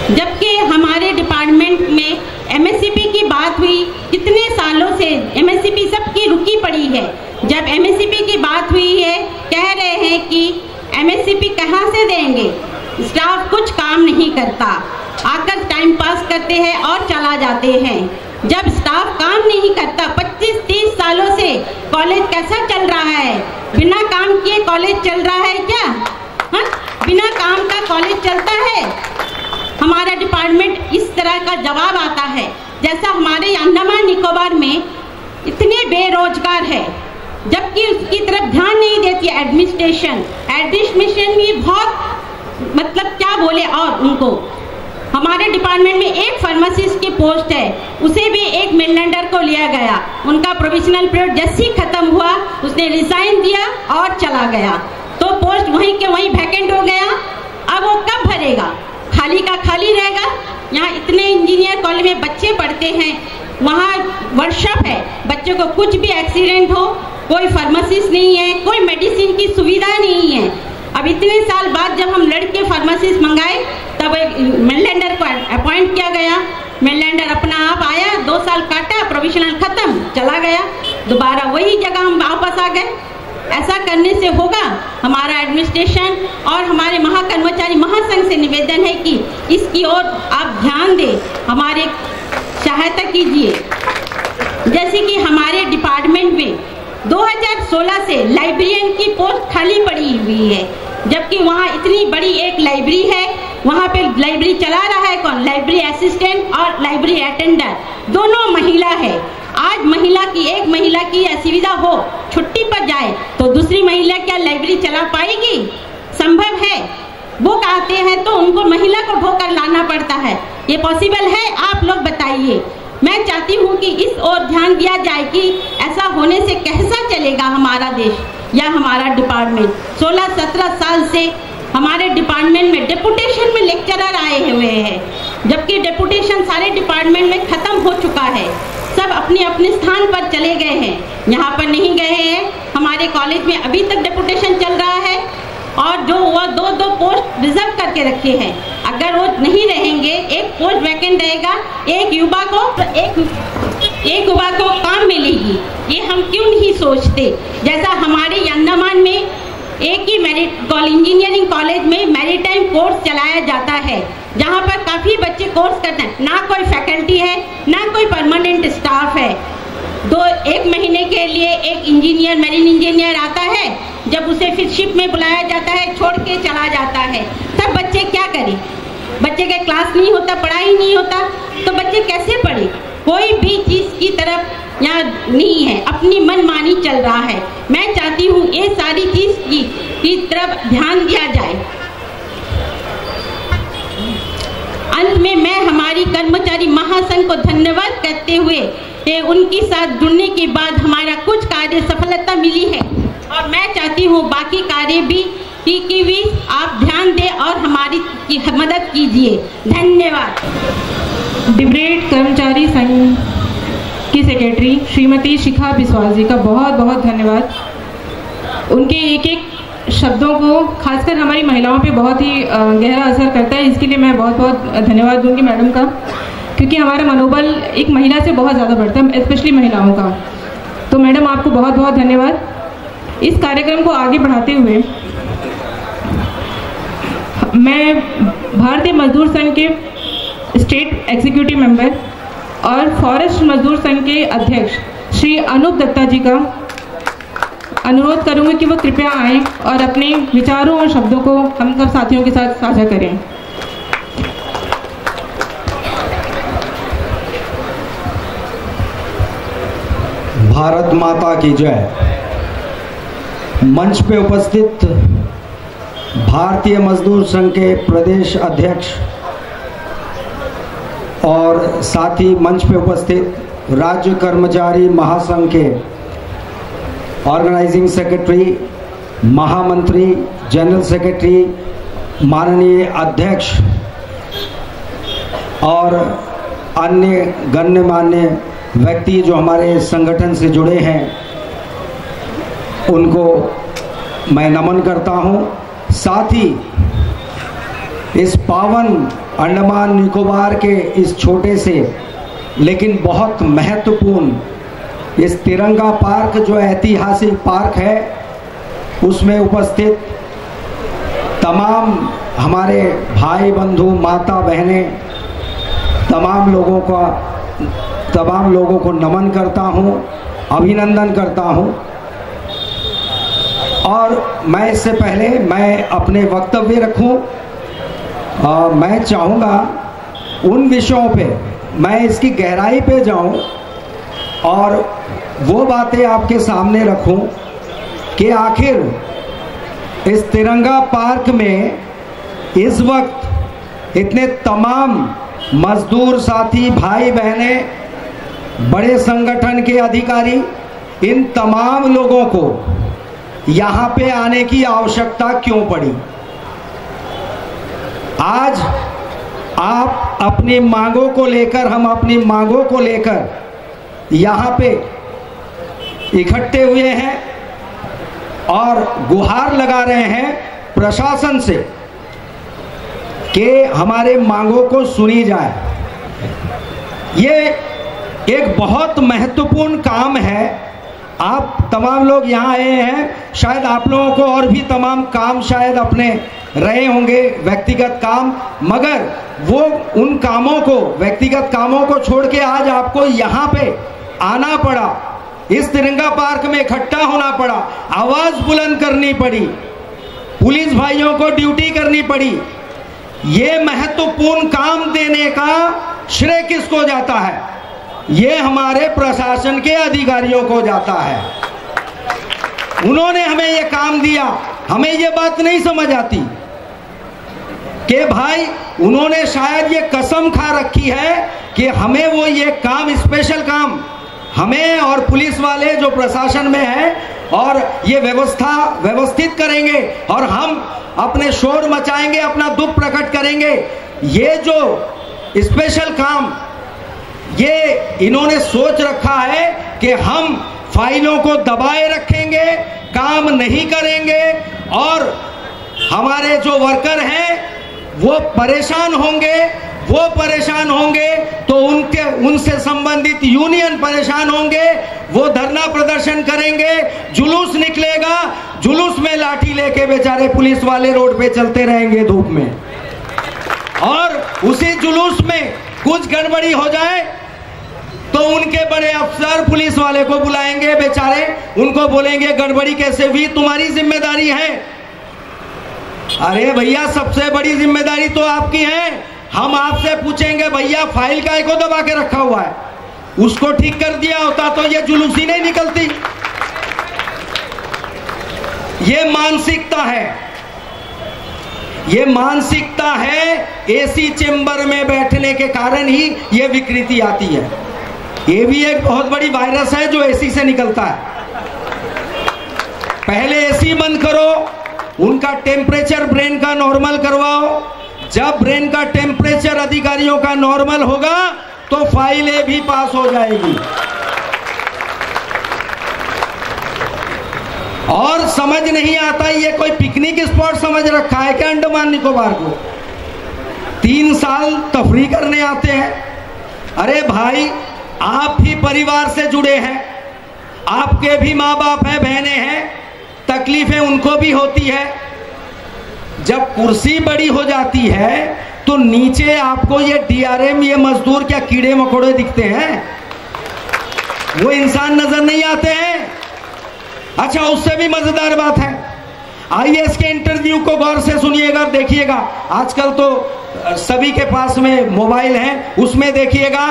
जबकि हमारे डिपार्टमेंट में एमएससीपी की बात हुई, कितने सालों से एमएससीपी सबकी रुकी पड़ी है। जब एमएससीपी की बात हुई है, कह रहे हैं कि एमएससीपी कहाँ से देंगे, स्टाफ कुछ काम नहीं करता, आकर टाइम पास करते हैं और चला जाते हैं। जब स्टाफ काम नहीं करता, 25-30 सालों से कॉलेज कैसा चल रहा है? बिना काम किए कॉलेज चल रहा है क्या? हाँ, बिना काम का कॉलेज चलता है? हमारा डिपार्टमेंट इस तरह का जवाब आता है। जैसा हमारे अंडमान निकोबार में इतने बेरोजगार है, जबकि उसकी तरफ ध्यान नहीं देती एडमिनिस्ट्रेशन भी बहुत, मतलब क्या बोले। और उनको हमारे डिपार्टमेंट में एक फार्मासिस्ट की पोस्ट है, उसे भी एक मेलैंडर को लिया गया। उनका प्रोविजनल पीरियड जैसे ही खत्म हुआ उसने रिजाइन दिया और चला गया, तो पोस्ट वहीं के वहीं वैकेंट हो गया। अब वो कब भरेगा? खाली का खाली रहेगा। यहाँ इतने इंजीनियर कॉलेज में बच्चे पढ़ते हैं, वहाँ वर्कशॉप है, बच्चों को कुछ भी एक्सीडेंट हो, कोई फार्मासिस्ट नहीं है, कोई मेडिसिन की सुविधा नहीं है। अब इतने साल बाद जब हम लड़के फार्मासिस्ट मंगाए तब एक मेलैंडर को अपॉइंट किया गया। मेलैंडर अपना आप आया, 2 साल काटा, प्रोविजनल खत्म, चला गया, दोबारा वही जगह हम वापस आ गए। ऐसा करने से होगा? हमारा एडमिनिस्ट्रेशन और हमारे महाकर्मचारी महासंघ से निवेदन है कि इसकी ओर आप ध्यान दें, हमारे सहायता कीजिए। जैसे कि हमारे डिपार्टमेंट में 2016 से लाइब्रेरियन की पोस्ट खाली पड़ी हुई है, जबकि वहाँ इतनी बड़ी एक लाइब्रेरी है, वहाँ पे लाइब्रेरी चला रहा है कौन? लाइब्रेरी असिस्टेंट और लाइब्रेरी अटेंडर, दोनों महिला है। आज एक महिला की असुविधा हो, छुट्टी पर जाए तो दूसरी महिला क्या लाइब्रेरी चला पाएगी? संभव है? बुक आते हैं तो उनको महिला को ढोकर लाना पड़ता है, ये पॉसिबल है? आप लोग बताइए। मैं चाहती हूँ कि इस ओर ध्यान दिया जाए कि ऐसा होने से कैसा चलेगा हमारा देश या हमारा डिपार्टमेंट। 16-17 साल से हमारे डिपार्टमेंट में डेपुटेशन में लेक्चरर आए हुए हैं, जबकि डेपुटेशन सारे डिपार्टमेंट में खत्म हो चुका है, सब अपने अपने स्थान पर चले गए हैं, यहाँ पर नहीं गए हैं। हमारे कॉलेज में अभी तक डेपुटेशन चल रहा है और जो वो 2-2 पोस्ट रिजर्व करके रखे हैं, अगर वो नहीं रहेंगे, एक पोस्ट वैकेंट रहेगा, एक युवा को काम मिलेगी। ये हम क्यों नहीं सोचते? जैसा हमारे अंडमान में एक ही इंजीनियरिंग कॉलेज में मैरीटाइम कोर्स चलाया जाता है, जहाँ पर काफ़ी बच्चे कोर्स करते हैं, ना कोई फैकल्टी है ना कोई परमानेंट स्टाफ है। 1 महीने के लिए एक इंजीनियर, मैरीन इंजीनियर आता है, जब उसे फिर शिप में बुलाया जाता है, छोड़ के चला जाता है। तब बच्चे क्या करें? बच्चे का क्लास नहीं होता, पढ़ाई नहीं होता, तो बच्चे कैसे पढ़े? कोई भी चीज़ की तरफ यहाँ नहीं है, अपनी मनमानी चल रहा है। मैं चाहती हूँ ये सारी चीज़ की तरफ ध्यान दिया जाए। अंत में मैं हमारी कर्मचारी महासंघ को धन्यवाद करते हुए उनके साथ जुड़ने के बाद हमारा कुछ कार्य सफलता मिली है और मैं चाहती हूँ बाकी कार्य भी की आप ध्यान दें और हमारी मदद कीजिए। धन्यवाद। डिबरेट कर्मचारी संघ की सेक्रेटरी श्रीमती शिखा बिस्वाल जी का बहुत बहुत धन्यवाद। उनके एक शब्दों को खासकर हमारी महिलाओं पे बहुत ही गहरा असर करता है, इसके लिए मैं बहुत बहुत धन्यवाद दूंगी मैडम का, क्योंकि हमारा मनोबल एक महिला से बहुत ज़्यादा बढ़ता है, स्पेशली महिलाओं का। तो मैडम आपको बहुत बहुत धन्यवाद। इस कार्यक्रम को आगे बढ़ाते हुए मैं भारतीय मजदूर संघ के स्टेट एग्जीक्यूटिव मेंबर और फॉरेस्ट मजदूर संघ के अध्यक्ष श्री अनूप दत्ता जी का अनुरोध करूंगी कि वो कृपया आएं और अपने विचारों और शब्दों को हम सब साथियों के साथ साझा करें। भारत माता की जय। मंच पे उपस्थित भारतीय मजदूर संघ के प्रदेश अध्यक्ष और साथ ही मंच पे उपस्थित राज्य कर्मचारी महासंघ के ऑर्गेनाइजिंग सेक्रेटरी, महामंत्री, जनरल सेक्रेटरी, माननीय अध्यक्ष और अन्य गण्यमान्य व्यक्ति जो हमारे संगठन से जुड़े हैं, उनको मैं नमन करता हूं। साथ ही इस पावन अंडमान निकोबार के इस छोटे से लेकिन बहुत महत्वपूर्ण इस तिरंगा पार्क जो ऐतिहासिक पार्क है, उसमें उपस्थित तमाम हमारे भाई बंधु, माता बहनें, तमाम लोगों को नमन करता हूं, अभिनंदन करता हूं। और मैं इससे पहले मैं अपने वक्तव्य रखूं, मैं चाहूँगा उन विषयों पे मैं इसकी गहराई पे जाऊं और वो बातें आपके सामने रखूं कि आखिर इस तिरंगा पार्क में इस वक्त इतने तमाम मजदूर साथी, भाई बहनें, बड़े संगठन के अधिकारी, इन तमाम लोगों को यहाँ पे आने की आवश्यकता क्यों पड़ी। आज आप अपनी मांगों को लेकर, हम अपनी मांगों को लेकर यहाँ पे इकट्ठे हुए हैं और गुहार लगा रहे हैं प्रशासन से कि हमारे मांगों को सुनी जाए। ये एक बहुत महत्वपूर्ण काम है। आप तमाम लोग यहाँ आए हैं, शायद आप लोगों को और भी तमाम काम शायद अपने रहे होंगे, व्यक्तिगत काम, मगर वो उन कामों को, व्यक्तिगत कामों को छोड़ के आज आपको यहाँ पे आना पड़ा, इस तिरंगा पार्क में इकट्ठा होना पड़ा, आवाज बुलंद करनी पड़ी, पुलिस भाइयों को ड्यूटी करनी पड़ी। ये महत्वपूर्ण काम देने का श्रेय किसको जाता है? ये हमारे प्रशासन के अधिकारियों को जाता है। उन्होंने हमें ये काम दिया। हमें ये बात नहीं समझ आती कि भाई उन्होंने शायद ये कसम खा रखी है कि हमें वो ये काम, स्पेशल काम हमें और पुलिस वाले जो प्रशासन में है और ये व्यवस्था व्यवस्थित करेंगे और हम अपने शोर मचाएंगे, अपना दुख प्रकट करेंगे। ये जो स्पेशल काम ये इन्होंने सोच रखा है कि हम फाइलों को दबाए रखेंगे, काम नहीं करेंगे और हमारे जो वर्कर हैं वो परेशान होंगे तो उनसे संबंधित यूनियन परेशान होंगे, वो धरना प्रदर्शन करेंगे, जुलूस निकलेगा, जुलूस में लाठी लेके बेचारे पुलिस वाले रोड पे चलते रहेंगे धूप में, और उसी जुलूस में कुछ गड़बड़ी हो जाए तो उनके बड़े अफसर पुलिस वाले को बुलाएंगे, बेचारे उनको बोलेंगे गड़बड़ी कैसे हुई, तुम्हारी जिम्मेदारी है। अरे भैया, सबसे बड़ी जिम्मेदारी तो आपकी है। हम आपसे पूछेंगे भैया फाइल काय को दबा के रखा हुआ है, उसको ठीक कर दिया होता तो ये जुलूस ही नहीं निकलती। ये मानसिकता है, एसी चेंबर में बैठने के कारण ही ये विकृति आती है। ये भी एक बहुत बड़ी वायरस है जो एसी से निकलता है। पहले एसी बंद करो, उनका टेम्परेचर ब्रेन का नॉर्मल करवाओ। जब ब्रेन का टेम्परेचर अधिकारियों का नॉर्मल होगा तो फाइलें भी पास हो जाएगी। और समझ नहीं आता, ये कोई पिकनिक स्पॉट समझ रखा है क्या अंडमान निकोबार को? 3 साल तफरी करने आते हैं। अरे भाई, आप ही परिवार से जुड़े हैं, आपके भी माँ बाप हैं, बहनें हैं, तकलीफें उनको भी होती है। जब कुर्सी बड़ी हो जाती है तो नीचे आपको ये डीआरएम, ये मजदूर क्या कीड़े मकोड़े दिखते हैं? वो इंसान नजर नहीं आते हैं। अच्छा, उससे भी मजेदार बात है, आईएएस के इंटरव्यू को गौर से सुनिएगा, देखिएगा। आजकल तो सभी के पास में मोबाइल है, उसमें देखिएगा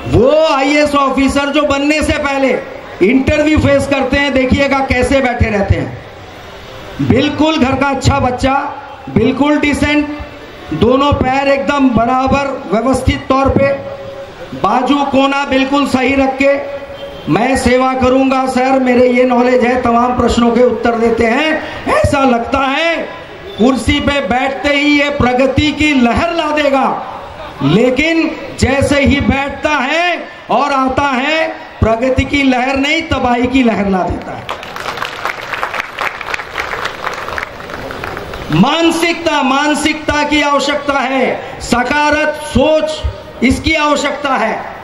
वो आईएएस ऑफिसर जो बनने से पहले इंटरव्यू फेस करते हैं, देखिएगा कैसे बैठे रहते हैं। बिल्कुल घर का अच्छा बच्चा, बिल्कुल डिसेंट, दोनों पैर एकदम बराबर व्यवस्थित तौर पे, बाजू कोना बिल्कुल सही रख के, मैं सेवा करूंगा सर, मेरे ये नॉलेज है, तमाम प्रश्नों के उत्तर देते हैं। ऐसा लगता है कुर्सी पे बैठते ही ये प्रगति की लहर ला देगा, लेकिन जैसे ही बैठता है और आता है, प्रगति की लहर नहीं तबाही की लहर ला देता है। मानसिकता की आवश्यकता है, सकारात्मक सोच इसकी आवश्यकता है।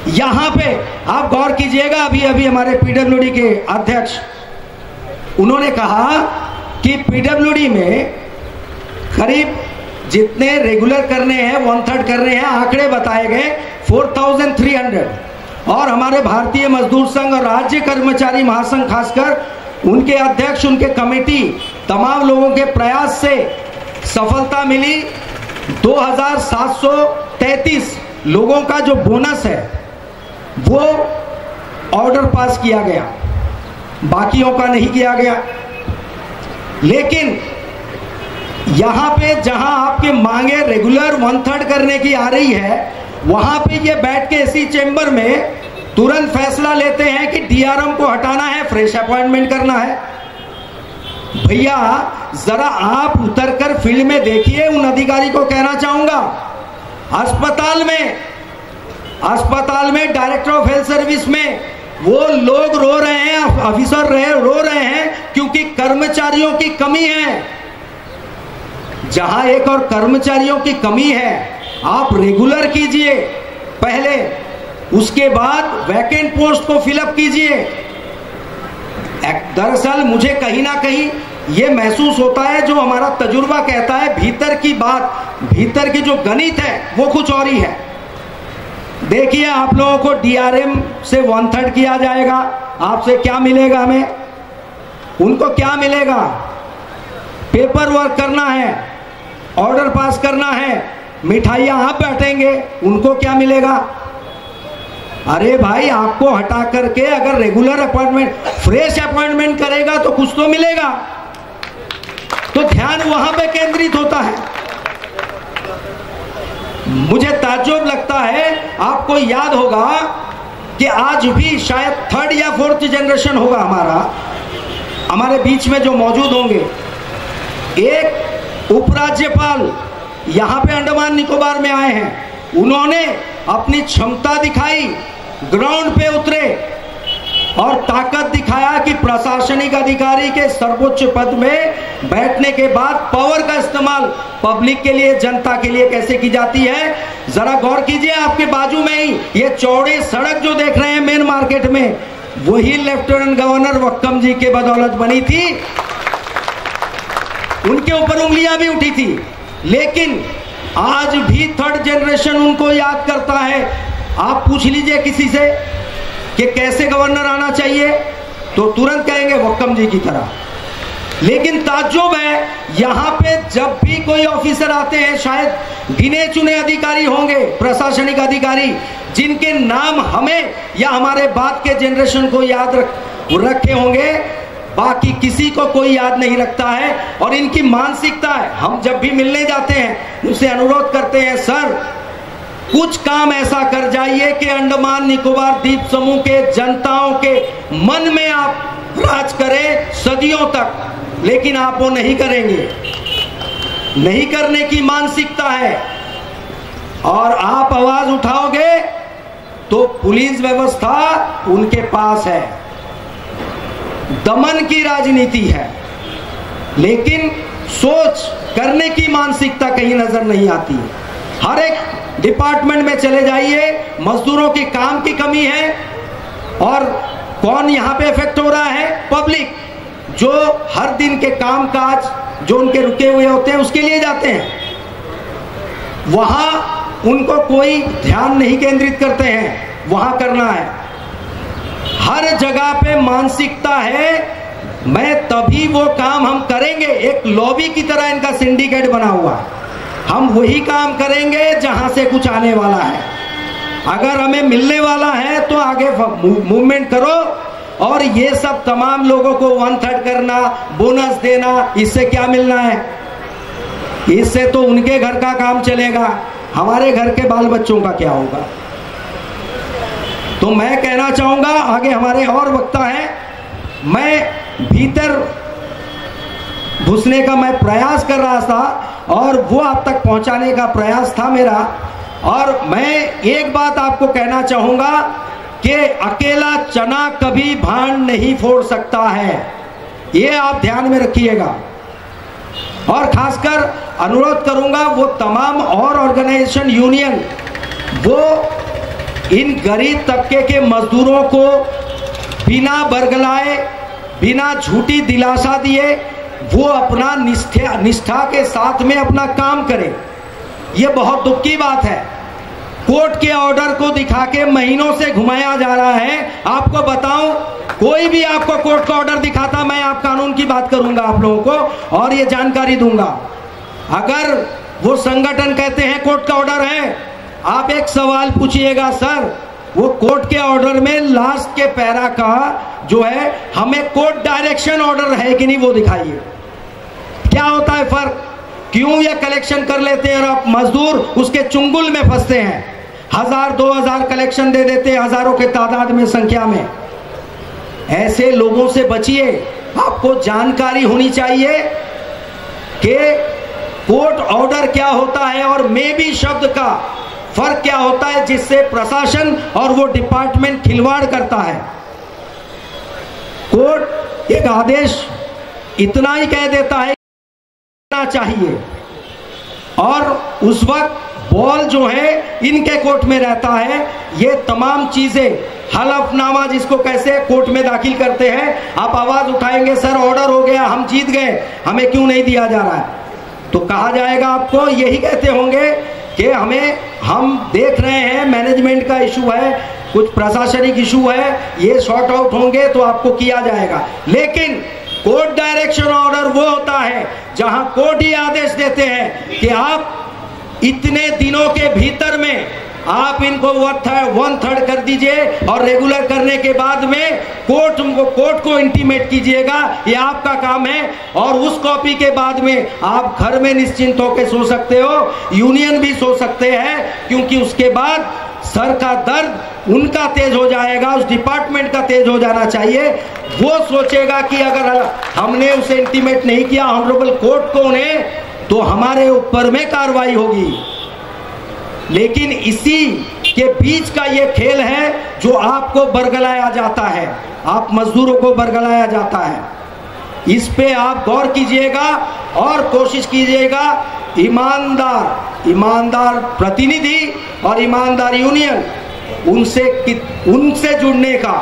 यहां पे आप गौर कीजिएगा, अभी हमारे पीडब्ल्यूडी के अध्यक्ष उन्होंने कहा कि पीडब्ल्यूडी में करीब जितने रेगुलर करने हैं 1/3 कर रहे हैं, आंकड़े बताए गए 4300, और हमारे भारतीय मजदूर संघ और राज्य कर्मचारी महासंघ खासकर उनके अध्यक्ष, उनके कमेटी, तमाम लोगों के प्रयास से सफलता मिली। 2733 लोगों का जो बोनस है वो ऑर्डर पास किया गया, बाकियों का नहीं किया गया। लेकिन यहां पे जहां आपके मांगे रेगुलर 1/3 करने की आ रही है, वहां पे ये बैठ के इसी चेंबर में तुरंत फैसला लेते हैं कि डीआरएम को हटाना है, फ्रेश अपॉइंटमेंट करना है। भैया जरा आप उतरकर फील्ड में देखिए। उन अधिकारी को कहना चाहूंगा, अस्पताल में डायरेक्टर ऑफ हेल्थ सर्विस में वो लोग रो रहे हैं, ऑफिसर रो रहे हैं क्योंकि कर्मचारियों की कमी है। जहां एक और कर्मचारियों की कमी है, आप रेगुलर कीजिए पहले, उसके बाद वैकेंट पोस्ट को फिलअप कीजिए। दरअसल मुझे कहीं ना कहीं ये महसूस होता है, जो हमारा तजुर्बा कहता है, भीतर की बात, भीतर की जो गणित है वो कुछ और ही है। देखिए आप लोगों को डीआरएम से 1/3 किया जाएगा, आपसे क्या मिलेगा? हमें उनको क्या मिलेगा? पेपर वर्क करना है, ऑर्डर पास करना है, मिठाइयां आप बांटेंगे, उनको क्या मिलेगा? अरे भाई आपको हटा करके अगर रेगुलर अपॉइंटमेंट, फ्रेश अपॉइंटमेंट करेगा तो कुछ तो मिलेगा। तो ध्यान वहां पे केंद्रित होता है। मुझे ताज्जुब लगता है, आपको याद होगा कि आज भी शायद 3rd या 4th जनरेशन होगा हमारे बीच में जो मौजूद होंगे। एक उपराज्यपाल यहां पे अंडमान निकोबार में आए हैं, उन्होंने अपनी क्षमता दिखाई, ग्राउंड पे उतरे और ताकत दिखाया कि प्रशासनिक अधिकारी के सर्वोच्च पद में बैठने के बाद पावर का इस्तेमाल पब्लिक के लिए, जनता के लिए कैसे की जाती है। जरा गौर कीजिए, आपके बाजू में ही ये चौड़ी सड़क जो देख रहे हैं मेन मार्केट में, वही लेफ्टिनेंट गवर्नर वक्कम जी के बदौलत बनी थी। उनके ऊपर उंगलियां भी उठी थी, लेकिन आज भी 3rd जनरेशन उनको याद करता है। आप पूछ लीजिए किसी से कि कैसे गवर्नर आना चाहिए, तो तुरंत कहेंगे वक्कम जी की तरह। लेकिन ताज्जुब है, यहां पे जब भी कोई ऑफिसर आते हैं, शायद गिने चुने अधिकारी होंगे, प्रशासनिक अधिकारी, जिनके नाम हमें या हमारे बाद के जनरेशन को याद रखे होंगे, बाकी किसी को कोई याद नहीं रखता है। और इनकी मानसिकता है, हम जब भी मिलने जाते हैं उनसे अनुरोध करते हैं, सर कुछ काम ऐसा कर जाइए कि अंडमान निकोबार द्वीप समूह के जनताओं के मन में आप राज करें सदियों तक। लेकिन आप वो नहीं करेंगे, नहीं करने की मानसिकता है। और आप आवाज उठाओगे तो पुलिस व्यवस्था उनके पास है, दमन की राजनीति है, लेकिन सोच करने की मानसिकता कहीं नजर नहीं आती। हर एक डिपार्टमेंट में चले जाइए, मजदूरों की काम की कमी है। और कौन यहां पे इफेक्ट हो रहा है? पब्लिक, जो हर दिन के काम काज जो उनके रुके हुए होते हैं उसके लिए जाते हैं, वहां उनको कोई ध्यान नहीं केंद्रित करते हैं, वहां करना है। हर जगह पे मानसिकता है, मैं तभी वो काम हम करेंगे। एक लॉबी की तरह इनका सिंडिकेट बना हुआ है, हम वही काम करेंगे जहां से कुछ आने वाला है। अगर हमें मिलने वाला है तो आगे मूवमेंट करो। और ये सब तमाम लोगों को 1/3 करना, बोनस देना, इससे क्या मिलना है? इससे तो उनके घर का काम चलेगा, हमारे घर के बाल बच्चों का क्या होगा? तो मैं कहना चाहूंगा, आगे हमारे और वक्ता हैं, मैं भीतर घुसने का मैं प्रयास कर रहा था और वो आप तक पहुंचाने का प्रयास था मेरा। और मैं एक बात आपको कहना चाहूंगा कि अकेला चना कभी भांड नहीं फोड़ सकता है, ये आप ध्यान में रखिएगा। और खासकर अनुरोध करूंगा वो तमाम और ऑर्गेनाइजेशन, यूनियन, वो इन गरीब तबके के मजदूरों को बिना बरगलाए, बिना झूठी दिलासा दिए वो अपना निष्ठा के साथ में अपना काम करें। ये बहुत दुख की बात है। कोर्ट के ऑर्डर को दिखा के महीनों से घुमाया जा रहा है। आपको बताऊं, कोई भी आपको कोर्ट का ऑर्डर दिखाता, मैं आप कानून की बात करूंगा आप लोगों को और ये जानकारी दूंगा। अगर वो संगठन कहते हैं कोर्ट का ऑर्डर है, आप एक सवाल पूछिएगा, सर वो कोर्ट के ऑर्डर में लास्ट के पैरा का जो है, हमें कोर्ट डायरेक्शन ऑर्डर है कि नहीं वो दिखाइए। क्या होता है फर्क? क्यों ये कलेक्शन कर लेते हैं और मजदूर उसके चुंगल में फंसते हैं? 1000-2000 कलेक्शन दे देते हैं, हजारों के तादाद में, संख्या में। ऐसे लोगों से बचिए। आपको जानकारी होनी चाहिए कि कोर्ट ऑर्डर क्या होता है और मे बी शब्द का फर्क क्या होता है, जिससे प्रशासन और वो डिपार्टमेंट खिलवाड़ करता है। कोर्ट एक आदेश इतना ही कह देता है चाहिए और उस वक्त बॉल जो है इनके कोर्ट में रहता है। ये तमाम चीजें, हलफनामा जिसको कैसे कोर्ट में दाखिल करते हैं, आप आवाज उठाएंगे सर ऑर्डर हो गया, हम जीत गए, हमें क्यों नहीं दिया जा रहा है? तो कहा जाएगा आपको, यही कहते होंगे कि हम देख रहे हैं मैनेजमेंट का इशू है, कुछ प्रशासनिक इशू है, ये सॉर्ट आउट होंगे तो आपको किया जाएगा। लेकिन कोर्ट डायरेक्शन ऑर्डर वो होता है जहां कोर्ट ही आदेश देते हैं कि आप इतने दिनों के भीतर में आप इनको 1/3 कर दीजिए और रेगुलर करने के बाद में कोर्ट को इंटीमेट कीजिएगा, ये आपका काम है। और उस कॉपी के बाद में आप घर में निश्चिंत होकर सो सकते हो, यूनियन भी सो सकते हैं, क्योंकि उसके बाद सर का दर्द उनका तेज हो जाएगा, उस डिपार्टमेंट का तेज हो जाना चाहिए। वो सोचेगा कि अगर हमने उसे इंटीमेट नहीं किया ऑनरेबल कोर्ट को ने, तो हमारे ऊपर में कार्रवाई होगी। लेकिन इसी के बीच का ये खेल है जो आपको बरगलाया जाता है, आप मजदूरों को बरगलाया जाता है। इस पे आप गौर कीजिएगा और कोशिश कीजिएगा ईमानदार प्रतिनिधि और ईमानदार यूनियन उनसे जुड़ने का,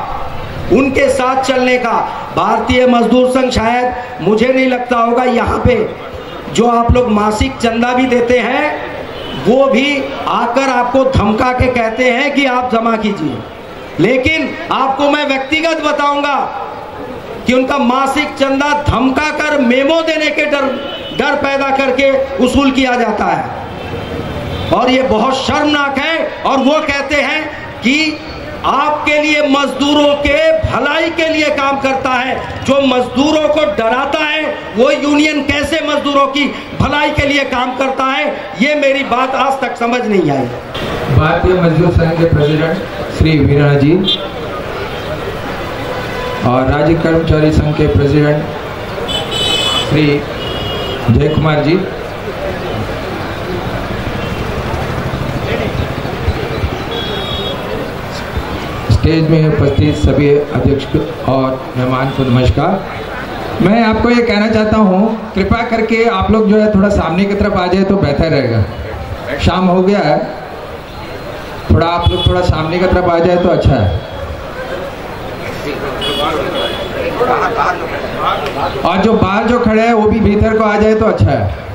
उनके साथ चलने का। भारतीय मजदूर संघ, शायद मुझे नहीं लगता होगा यहाँ पे जो आप लोग मासिक चंदा भी देते हैं, वो भी आकर आपको धमका के कहते हैं कि आप जमा कीजिए। लेकिन आपको मैं व्यक्तिगत बताऊंगा कि उनका मासिक चंदा धमका कर, मेमो देने के डर पैदा करके वसूल किया जाता है और ये बहुत शर्मनाक है। और वो कहते हैं कि आपके लिए, मजदूरों के भलाई के लिए काम करता है। जो मजदूरों को डराता है वो यूनियन कैसे मजदूरों की भलाई के लिए काम करता है, ये मेरी बात आज तक समझ नहीं आई। भारतीय मजदूर संघ के प्रेसिडेंट श्री वीरा जी और राज्य कर्मचारी संघ के प्रेसिडेंट श्री जय कुमार जी, स्टेज में उपस्थित सभी अध्यक्ष और मेहमान को नमस्कार। मैं आपको ये कहना चाहता हूँ, कृपया करके आप लोग जो है थोड़ा सामने की तरफ आ जाए तो बेहतर रहेगा। शाम हो गया है, थोड़ा आप लोग थोड़ा सामने की तरफ आ जाए तो अच्छा है। और जो बाहर जो खड़े हैं वो भी भीतर को आ जाए तो अच्छा है।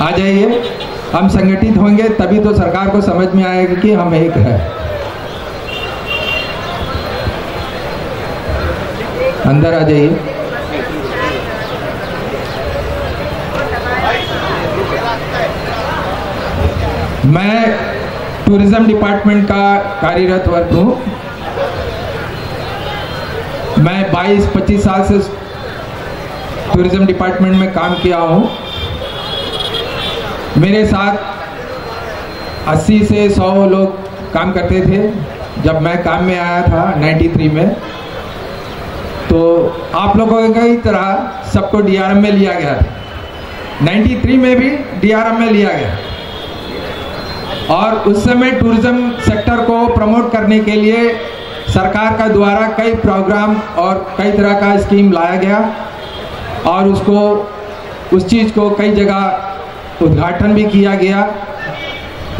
आ जाइए, हम संगठित होंगे तभी तो सरकार को समझ में आएगा कि हम एक है। अंदर आ जाइए। मैं टूरिज्म डिपार्टमेंट का कार्यरत वर्ग हूँ। मैं 22-25 साल से टूरिज्म डिपार्टमेंट में काम किया हूँ। मेरे साथ 80 से 100 लोग काम करते थे जब मैं काम में आया था 93 में। तो आप लोगों की तरह सबको डीआरएम में लिया गया था। 93 में भी डीआरएम में लिया गया और उस समय टूरिज्म सेक्टर को प्रमोट करने के लिए सरकार का द्वारा कई प्रोग्राम और कई तरह का स्कीम लाया गया और उस चीज़ को कई जगह उद्घाटन भी किया गया।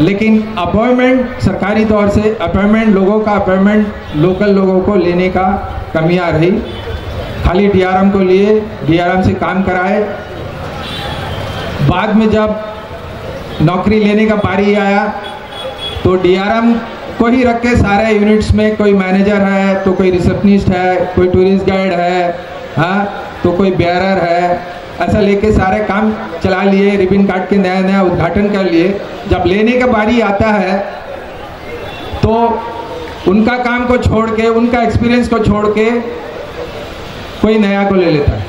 लेकिन अपॉइंटमेंट सरकारी तौर से अपॉइंटमेंट लोकल लोगों को लेने का कमी आ रही। खाली डीआरएम को लिए, डीआरएम से काम कराए। बाद में जब नौकरी लेने का बारी आया तो डीआरएम को ही रख के सारे यूनिट्स में कोई मैनेजर है तो कोई रिसेप्शनिस्ट है, कोई टूरिस्ट गाइड है, हाँ तो कोई बेयरर है, ऐसा लेके सारे काम चला लिए, रिबन काट के नया नया उद्घाटन कर लिए। जब लेने का बारी आता है तो उनका काम को छोड़ के, उनका एक्सपीरियंस को छोड़ के कोई नया को ले लेता है।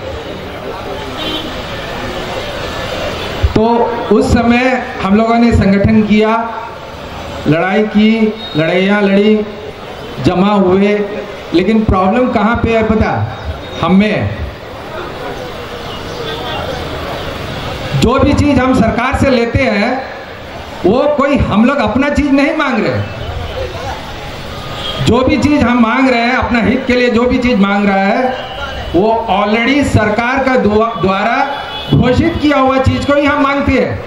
तो उस समय हम लोगों ने संगठन किया, लड़ाई की, लड़ाइयाँ लड़ी, जमा हुए। लेकिन प्रॉब्लम कहाँ पे है पता? हम में है। जो भी चीज़ हम सरकार से लेते हैं वो कोई हम लोग अपना चीज़ नहीं मांग रहे। जो भी चीज़ हम मांग रहे हैं अपना हित के लिए, जो भी चीज़ मांग रहा है वो ऑलरेडी सरकार का द्वारा घोषित किया हुआ चीज़ को ही हम मांगते हैं।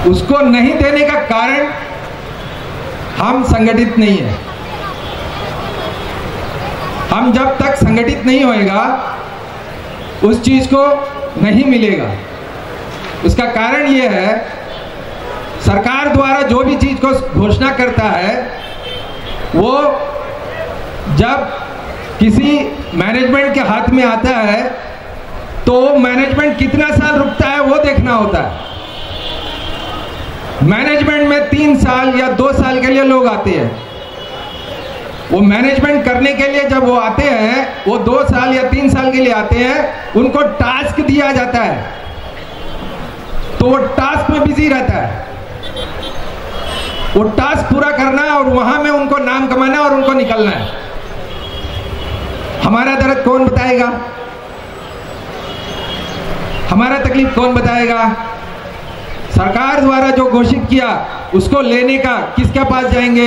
उसको नहीं देने का कारण हम संगठित नहीं है। हम जब तक संगठित नहीं होएगा उस चीज को नहीं मिलेगा। उसका कारण यह है, सरकार द्वारा जो भी चीज को घोषणा करता है वो जब किसी मैनेजमेंट के हाथ में आता है तो मैनेजमेंट कितना साल रुकता है वो देखना होता है। मैनेजमेंट में 3 साल या 2 साल के लिए लोग आते हैं। वो मैनेजमेंट करने के लिए जब वो आते हैं, वो 2 साल या 3 साल के लिए आते हैं, उनको टास्क दिया जाता है तो वो टास्क में बिजी रहता है। वो टास्क पूरा करना है और वहां में उनको नाम कमाना और उनको निकलना है। हमारा दर्द कौन बताएगा? हमारा तकलीफ कौन बताएगा? सरकार द्वारा जो घोषित किया उसको लेने का किसके पास जाएंगे?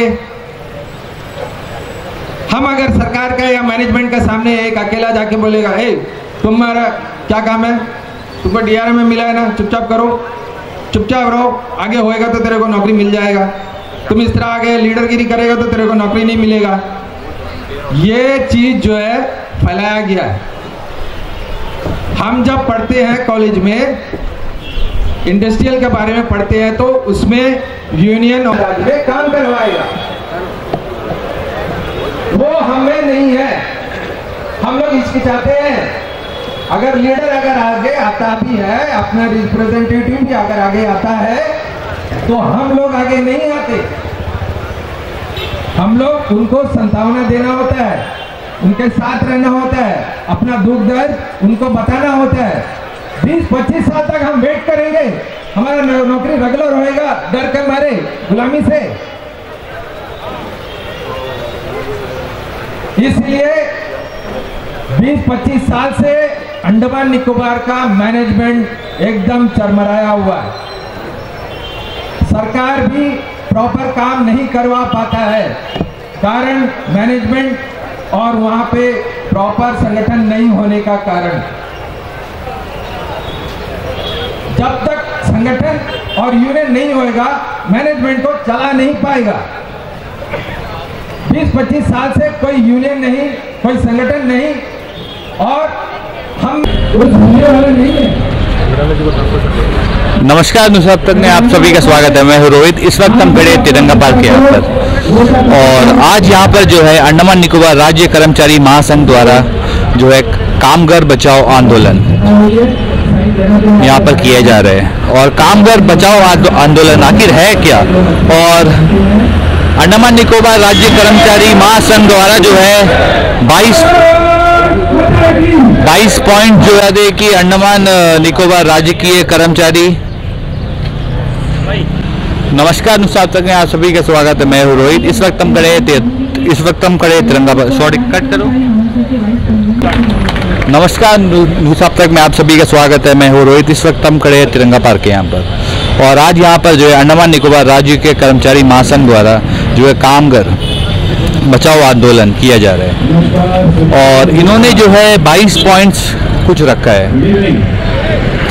हम अगर सरकार का या मैनेजमेंट का सामने एक अकेला जाके बोलेगा, ए तुम्हारा क्या काम है, तुमको डीआरएम में मिला है ना, चुपचाप करो, चुपचाप रहो, आगे होएगा तो तेरे को नौकरी मिल जाएगा, तुम इस तरह आगे लीडरगिरी करेगा तो तेरे को नौकरी नहीं मिलेगा। ये चीज जो है फैलाया गया है। हम जब पढ़ते हैं कॉलेज में, इंडस्ट्रियल के बारे में पढ़ते हैं तो उसमें यूनियन में काम करवाएगा, वो हमें नहीं है। हम लोग हिचकिचाते हैं। अगर लीडर अगर आगे आता भी है, अपना रिप्रेजेंटेटिव भी अगर आगे आता है तो हम लोग आगे नहीं आते। हम लोग उनको संतावना देना होता है, उनके साथ रहना होता है, अपना दुख दर्द उनको बताना होता है। 20-25 साल तक हम वेट करेंगे, हमारा नौकरी रेगुलर होएगा डर के मारे गुलामी से। इसलिए 20-25 साल से अंडमान निकोबार का मैनेजमेंट एकदम चरमराया हुआ है। सरकार भी प्रॉपर काम नहीं करवा पाता है, कारण मैनेजमेंट और वहां पे प्रॉपर संगठन नहीं होने का कारण। जब तक संगठन और यूनियन नहीं होएगा मैनेजमेंट को चला नहीं पाएगा। 20-25 साल से कोई यूनियन नहीं, कोई संगठन नहीं और हम उस वाले नहीं है। नमस्कार, नुसरत तक में आप सभी का स्वागत है। मैं हूं रोहित। इस वक्त हम खड़े तिरंगा पार्क के यहाँ पर और आज यहाँ पर जो है अंडमान निकोबार राज्य कर्मचारी महासंघ द्वारा जो है कामगार बचाओ आंदोलन यहाँ पर किए जा रहे हैं। और कामगार बचाओ आंदोलन आखिर है क्या? और अंडमान निकोबार राज्य कर्मचारी महासंघ द्वारा जो है 22 पॉइंट जो है दे कि अंडमान निकोबार राज्य के कर्मचारी। नमस्कार, नुसार तक में आप सभी का स्वागत है। मैं हूँ रोहित। इस वक्त हम खड़े तिरंगा पर, सॉरी कट करो। नमस्कार, नुसार तक में आप सभी का स्वागत है। मैं हूँ रोहित। इस वक्त हम खड़े तिरंगा पार्क के यहाँ पर, और आज यहाँ पर जो है अंडमान निकोबार राज्य के कर्मचारी महासंघ द्वारा जो है कामगार बचाओ आंदोलन किया जा रहा है। और इन्होंने जो है 22 पॉइंट्स कुछ रखा है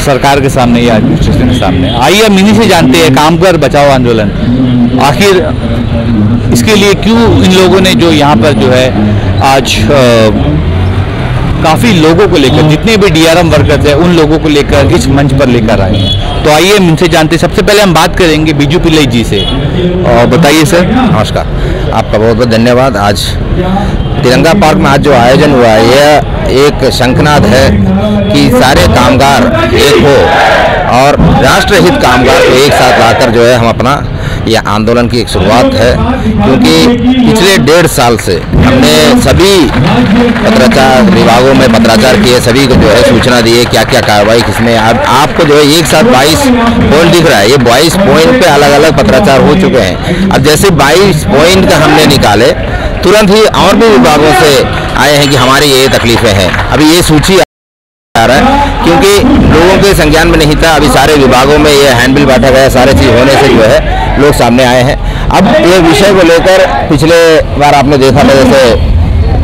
सरकार के सामने या एडमिनिस्ट्रेशन के सामने। आइए हम इन्हीं से जानते हैं कामगार बचाओ आंदोलन आखिर इसके लिए क्यों इन लोगों ने जो यहाँ पर जो है आज काफ़ी लोगों को लेकर, जितने भी डीआरएम वर्कर्स हैं उन लोगों को लेकर इस मंच पर लेकर आए हैं। तो आइए हम इनसे जानते हैं। सबसे पहले हम बात करेंगे बीजू पिल्लई जी से। और बताइए सर। नमस्कार, आपका बहुत बहुत धन्यवाद। आज तिरंगा पार्क में आज जो आयोजन हुआ है यह एक शंखनाद है कि सारे कामगार एक हो और राष्ट्रहित कामगार को एक साथ लाकर जो है हम अपना यह आंदोलन की एक शुरुआत है। क्योंकि पिछले 1.5 साल से हमने सभी पत्राचार विभागों में पत्राचार किए, सभी को जो है सूचना दी है क्या क्या कार्रवाई किसने। अब आपको जो है एक साथ 22 पॉइंट दिख रहा है, ये 22 पॉइंट पे अलग अलग पत्राचार हो चुके हैं। अब जैसे 22 पॉइंट का हमने निकाले, तुरंत ही और भी विभागों से आए हैं कि हमारी ये तकलीफें हैं। अभी ये सूची आ रहा है क्योंकि लोगों के संज्ञान में नहीं था। अभी सारे विभागों में ये हैंडबिल बांटा गया, सारे चीज़ होने से जो है लोग सामने आए हैं। अब ये विषय को लेकर पिछले बार आपने देखा था जैसे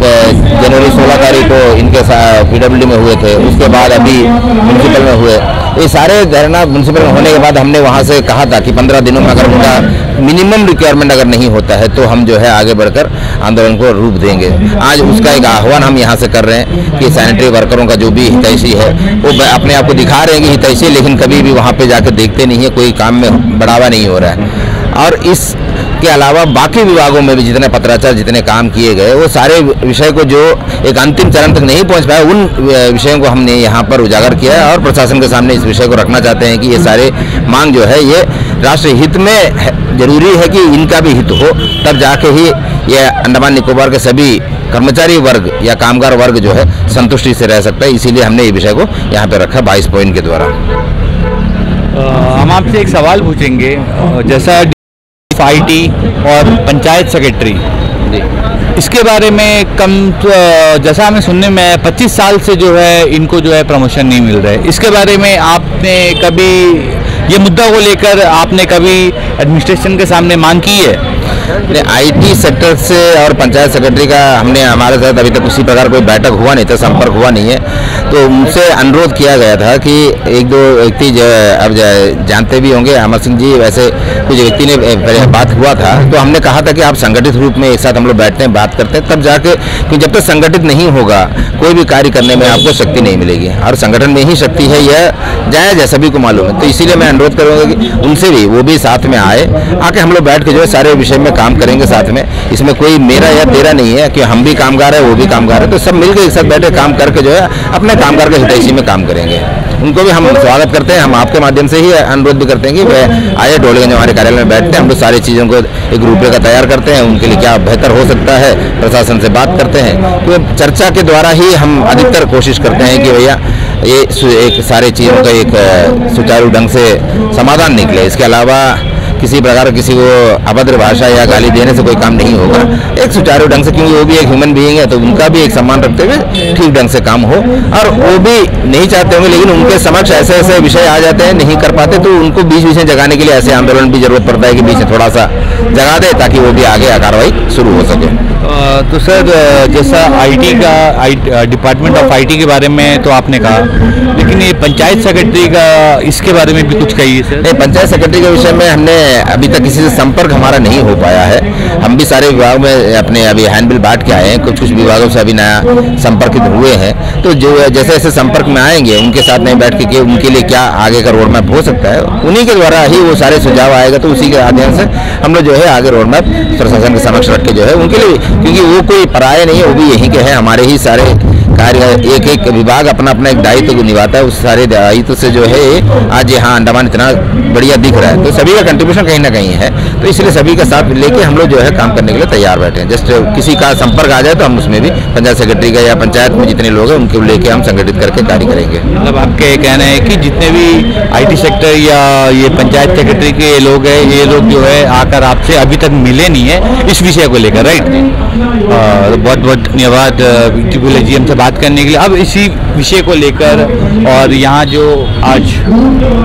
जनवरी 16 तारीख को इनके पीडब्ल्यूडी में हुए थे, उसके बाद अभी म्यूनसिपल में हुए। ये सारे धरना म्यूनसिपल में होने के बाद हमने वहाँ से कहा था कि 15 दिनों में अगर उनका मिनिमम रिक्वायरमेंट अगर नहीं होता है तो हम जो है आगे बढ़कर आंदोलन को रूप देंगे। आज उसका एक आह्वान हम यहाँ से कर रहे हैं कि सैनिटरी वर्करों का जो भी हितैषी है वो अपने आप को दिखा रहे हैं कि हितैषी, लेकिन कभी भी वहाँ पे जाकर देखते नहीं है, कोई काम में बढ़ावा नहीं हो रहा है। और इसके अलावा बाकी विभागों में भी जितने पत्राचार जितने काम किए गए वो सारे विषय को जो एक अंतिम चरण तक नहीं पहुंच पाए, उन विषयों को हमने यहाँ पर उजागर किया है और प्रशासन के सामने इस विषय को रखना चाहते हैं कि ये सारे मांग जो है ये राष्ट्रीय हित में जरूरी है कि इनका भी हित हो, तब जाके ही ये अंडमान निकोबार के सभी कर्मचारी वर्ग या कामगार वर्ग जो है संतुष्टि से रह सकता है। इसीलिए हमने ये विषय को यहाँ पे रखा 22 पॉइंट के द्वारा। हम आपसे एक सवाल पूछेंगे, जैसा आईटी और पंचायत सेक्रेटरी, इसके बारे में जैसा हमें सुनने में 25 साल से जो है इनको जो है प्रमोशन नहीं मिल रहा है। इसके बारे में आपने कभी ये मुद्दा को लेकर आपने कभी एडमिनिस्ट्रेशन के सामने मांग की है? आईटी सेक्टर से और पंचायत सेक्रेटरी का हमने हमारे साथ अभी तक किसी प्रकार कोई बैठक हुआ नहीं था, संपर्क हुआ नहीं है। तो उनसे अनुरोध किया गया था कि एक दो व्यक्ति अब जानते भी होंगे, अमर सिंह जी, वैसे कुछ व्यक्ति ने बात हुआ था। तो हमने कहा था कि आप संगठित रूप में एक साथ हम लोग बैठते हैं, बात करते हैं, तब जाके, क्योंकि जब तक संगठित नहीं होगा कोई भी कार्य करने में आपको शक्ति नहीं मिलेगी और संगठन में ही शक्ति है, यह जायज़ है, सभी को मालूम है। तो इसीलिए मैं अनुरोध करूँगा कि उनसे भी वो भी साथ में आके हम लोग बैठ के जो है सारे विषय में काम करेंगे साथ में। इसमें कोई मेरा या तेरा नहीं है कि हम भी कामगार है वो भी कामगार है, तो सब मिलकर एक साथ बैठे काम करके जो है अपने कामगार के हितैषी में काम करेंगे। उनको भी हम स्वागत करते हैं। हम आपके माध्यम से ही अनुरोध भी करते हैं कि वह आए डोलीगंज हमारे कार्यालय में बैठते हैं, हम लोग सारी चीज़ों को एक रूपरेखा तैयार करते हैं, उनके लिए क्या बेहतर हो सकता है प्रशासन से बात करते हैं। तो चर्चा के द्वारा ही हम अधिकतर कोशिश करते हैं कि भैया ये एक सारी चीज़ों का एक सुचारू ढंग से समाधान निकले। इसके अलावा किसी प्रकार किसी को अभद्र भाषा या गाली देने से कोई काम नहीं होगा। एक सुचारू ढंग से, क्योंकि वो भी एक ह्यूमन बीइंग है, तो उनका भी एक सम्मान रखते हुए ठीक ढंग से काम हो। और वो भी नहीं चाहते होंगे, लेकिन उनके समक्ष ऐसे ऐसे विषय आ जाते हैं, नहीं कर पाते, तो उनको बीच बीच में जगाने के लिए ऐसे आंदोलन भी जरूरत पड़ता है कि बीच में थोड़ा सा जगा दे ताकि वो भी आगे कार्रवाई शुरू हो सके। तो सर, जैसा आईटी का डिपार्टमेंट ऑफ आईटी के बारे में तो आपने कहा, लेकिन ये पंचायत सेक्रेटरी का, इसके बारे में भी कुछ कहिए सर। नहीं, पंचायत सेक्रेटरी के विषय में हमने अभी तक किसी से संपर्क हमारा नहीं हो पाया है। हम भी सारे विभाग में अपने अभी हैंडबिल बांट के आए हैं, कुछ कुछ विभागों से अभी नया संपर्कित हुए हैं। तो जो जैसे जैसे संपर्क में आएंगे उनके साथ नहीं बैठ के उनके लिए क्या आगे का रोड मैप हो सकता है, उन्हीं के द्वारा ही वो सारे सुझाव आएगा। तो उसी के अध्ययन से हम लोग जो है आगे रोड मैप प्रशासन के समक्ष रख के जो है उनके लिए, क्योंकि वो कोई पराये नहीं है, वो भी यहीं के हैं, हमारे ही सारे कार्य, एक एक विभाग अपना अपना एक दायित्व को निभाता है। उस सारे दायित्व से जो है आज यहाँ अंडमान इतना बढ़िया दिख रहा है। तो सभी का कंट्रीब्यूशन कहीं ना कहीं है, तो इसलिए सभी का साथ लेके हम लोग जो है काम करने के लिए तैयार बैठे हैं। जस्ट किसी का संपर्क आ जाए तो हम उसमें भी पंचायत सेक्रेटरी का या पंचायत में जितने लोग हैं उनको लेके हम संगठित करके कार्य करेंगे। मतलब आपके कहना है कि जितने भी IT सेक्टर या ये पंचायत सेक्रेटरी के लोग हैं, ये लोग जो है आकर आपसे अभी तक मिले नहीं है इस विषय को लेकर, राइट? बहुत बहुत धन्यवाद जी हमसे बात करने के लिए। अब इसी विषय को लेकर और यहाँ जो आज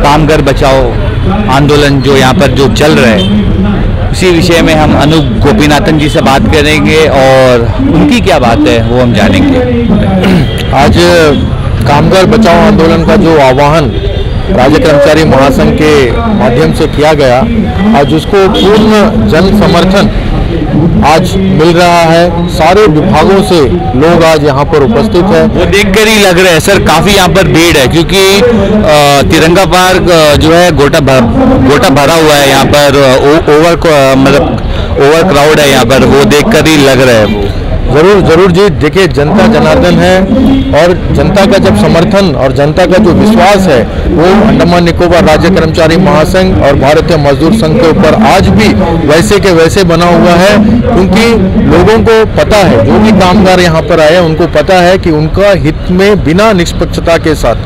कामगार बचाओ आंदोलन जो यहाँ पर जो चल रहा है, उसी विषय में हम अनूप गोपीनाथन जी से बात करेंगे और उनकी क्या बात है वो हम जानेंगे। आज कामगार बचाओ आंदोलन का जो आह्वान राज्य कर्मचारी महासंघ के माध्यम से किया गया, आज उसको पूर्ण जन समर्थन आज मिल रहा है। सारे विभागों से लोग आज यहाँ पर उपस्थित है। वो देखकर ही लग रहा है सर काफी यहाँ पर भीड़ है, क्योंकि तिरंगा पार्क जो है गोटा भरा हुआ है यहाँ पर, ओवर क्राउड है यहाँ पर, वो देखकर ही लग रहा है। जरूर जी, देखिए जनता जनार्दन है और जनता का जब समर्थन और जनता का जो विश्वास है वो अंडमान निकोबार राज्य कर्मचारी महासंघ और भारतीय मजदूर संघ के ऊपर आज भी वैसे के वैसे बना हुआ है। क्योंकि लोगों को पता है, जो भी कामगार यहाँ पर आए उनको पता है कि उनका हित में बिना निष्पक्षता के साथ,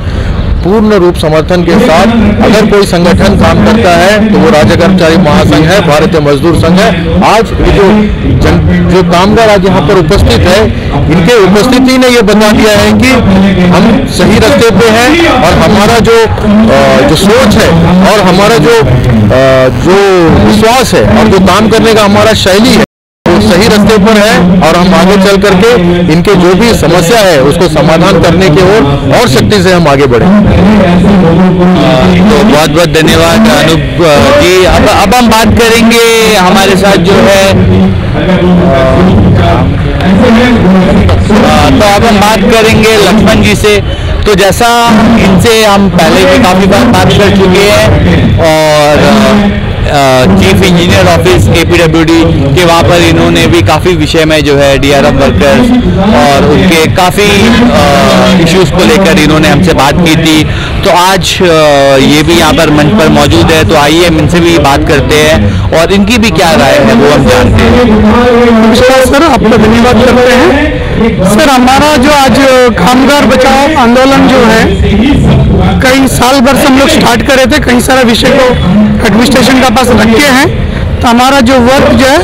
पूर्ण रूप समर्थन के साथ अगर कोई संगठन काम करता है तो वो राज्य कर्मचारी महासंघ है, भारतीय मजदूर संघ है। आज जो कामगार आज यहाँ पर उपस्थित है, इनके उपस्थिति ने ये बता दिया है कि हम सही रास्ते पे हैं और हमारा जो सोच है और हमारा जो विश्वास है और जो काम करने का हमारा शैली है वो सही रास्ते पर है और हम आगे चल करके इनके जो भी समस्या है उसको समाधान करने की ओर और शक्ति से हम आगे बढ़े। तो बहुत बहुत धन्यवाद अनूप जी। अब हम बात करेंगे हमारे साथ जो है तो अब हम बात करेंगे लक्ष्मण जी से। तो जैसा इनसे हम पहले भी काफ़ी बार बात कर चुके हैं और चीफ इंजीनियर ऑफिस KPWD के वहाँ पर इन्होंने भी काफ़ी विषय में जो है DRF वर्कर्स और उनके काफ़ी इश्यूज़ को लेकर इन्होंने हमसे बात की थी। तो आज ये भी यहाँ पर मंच पर मौजूद है, तो आइए हम इनसे भी बात करते हैं और इनकी भी क्या राय है वो हम जानते हैं। नमस्कार सर, आपका धन्यवाद करते हैं। सर, हमारा जो आज कामगार बचाओ आंदोलन जो है कई साल भर से हम लोग स्टार्ट कर रहे थे, कई सारे विषय को एडमिनिस्ट्रेशन का पास रखे हैं, तो हमारा जो वर्क जो है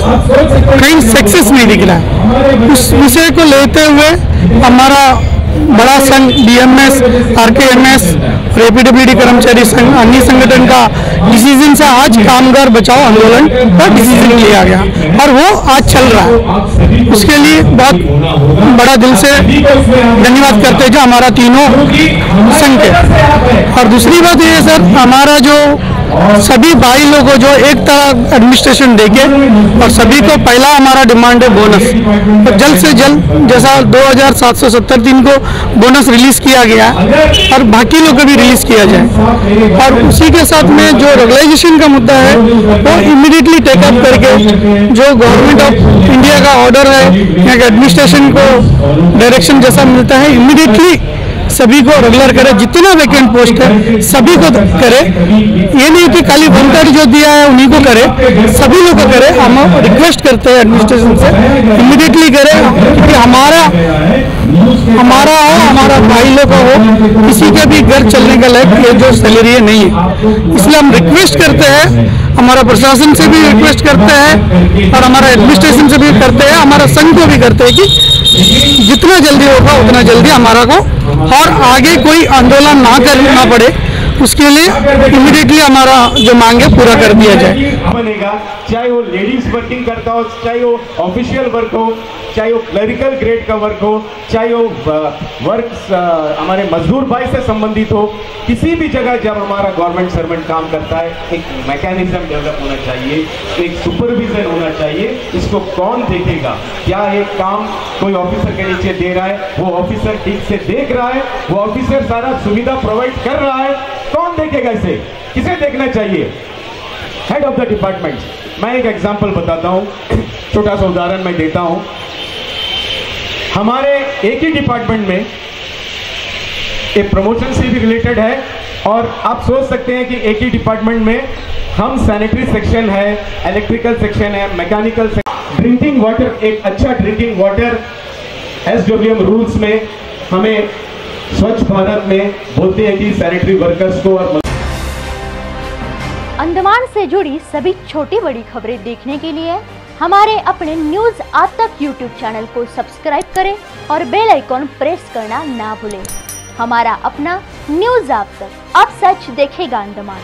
कहीं सक्सेस नहीं दिख रहा है। उस विषय को लेते हुए हमारा बड़ा संघ BMS, RKMS और APWD कर्मचारी संघ अन्य संगठन का डिसीजन से आज कामगार बचाओ आंदोलन का डिसीजन लिया गया और वो आज चल रहा है। उसके लिए बहुत बड़ा दिल से धन्यवाद करते हैं जो हमारा तीनों संघ के। और दूसरी बात ये है सर, हमारा जो सभी भाई लोगों जो एक तरह एडमिनिस्ट्रेशन देके और सभी को पहला हमारा डिमांड है बोनस, तो जल्द से जल्द जैसा 2773 को बोनस रिलीज किया गया और बाकी लोग को भी रिलीज किया जाए। और उसी के साथ में जो रेगुलाइजेशन का मुद्दा है वो इमीडिएटली टेकअप करके जो गवर्नमेंट ऑफ इंडिया का ऑर्डर है, यहाँ के एडमिनिस्ट्रेशन को डायरेक्शन जैसा मिलता है इमीडिएटली सभी को रेगुलर करे, जितना वैकेंट पोस्ट है सभी को करे। ये नहीं कि खाली 1/3 जो दिया है उन्हीं को करे, सभी लोग को करे। हम रिक्वेस्ट करते हैं एडमिनिस्ट्रेशन से इमीडिएटली करे, क्योंकि हमारा भाई लोग का हो, किसी के भी घर चलने का लायक ये जो सैलरी है नहीं है। इसलिए हम रिक्वेस्ट करते हैं, हमारा प्रशासन से भी रिक्वेस्ट करते हैं और हमारा एडमिनिस्ट्रेशन से भी करते हैं, हमारा संघ को भी करते हैं कि जितना जल्दी होगा उतना जल्दी हमारा को और आगे कोई आंदोलन ना करना पड़े, उसके लिए इमीडिएटली हमारा जो मांग है पूरा कर दिया जाए। बनेगा, चाहे वो लेडीज वर्किंग करता हो, चाहे वो ऑफिशियल वर्क हो, चाहे वो क्लरिकल ग्रेड का वर्क हो, चाहे वो वर्क हमारे मजदूर भाई से संबंधित हो, किसी भी जगह जब हमारा गवर्नमेंट सर्वेंट काम करता है एक मैकेनिज्म डेवलप होना चाहिए, एक सुपरविजन होना चाहिए। इसको कौन देखेगा? क्या एक काम कोई ऑफिसर के नीचे दे रहा है, वो ऑफिसर ठीक से देख रहा है, वो ऑफिसर सारा सुविधा प्रोवाइड कर रहा है, कौन देखेगा इसे? किसे देखना चाहिए? Head of the department. मैं एक एग्जांपल बताता हूं, छोटा सा उदाहरण मैं देता हूं। हमारे एक ही डिपार्टमेंट में एक प्रमोशन से भी रिलेटेड है, और आप सोच सकते हैं कि एक ही डिपार्टमेंट में हम सैनिटरी सेक्शन है, इलेक्ट्रिकल सेक्शन है, मैकेनिकल सेक्शन, ड्रिंकिंग वाटर, एक अच्छा ड्रिंकिंग वाटर SWM रूल्स में हमें स्वच्छ भारत में बोलते हैं कि सैनिटरी वर्कर्स को। और अंडमान से जुड़ी सभी छोटी बड़ी खबरें देखने के लिए हमारे अपने न्यूज आज तक यूट्यूब चैनल को सब्सक्राइब करें और बेल आइकॉन प्रेस करना ना भूलें। हमारा अपना न्यूज आज तक, अब सच देखेगा अंडमान।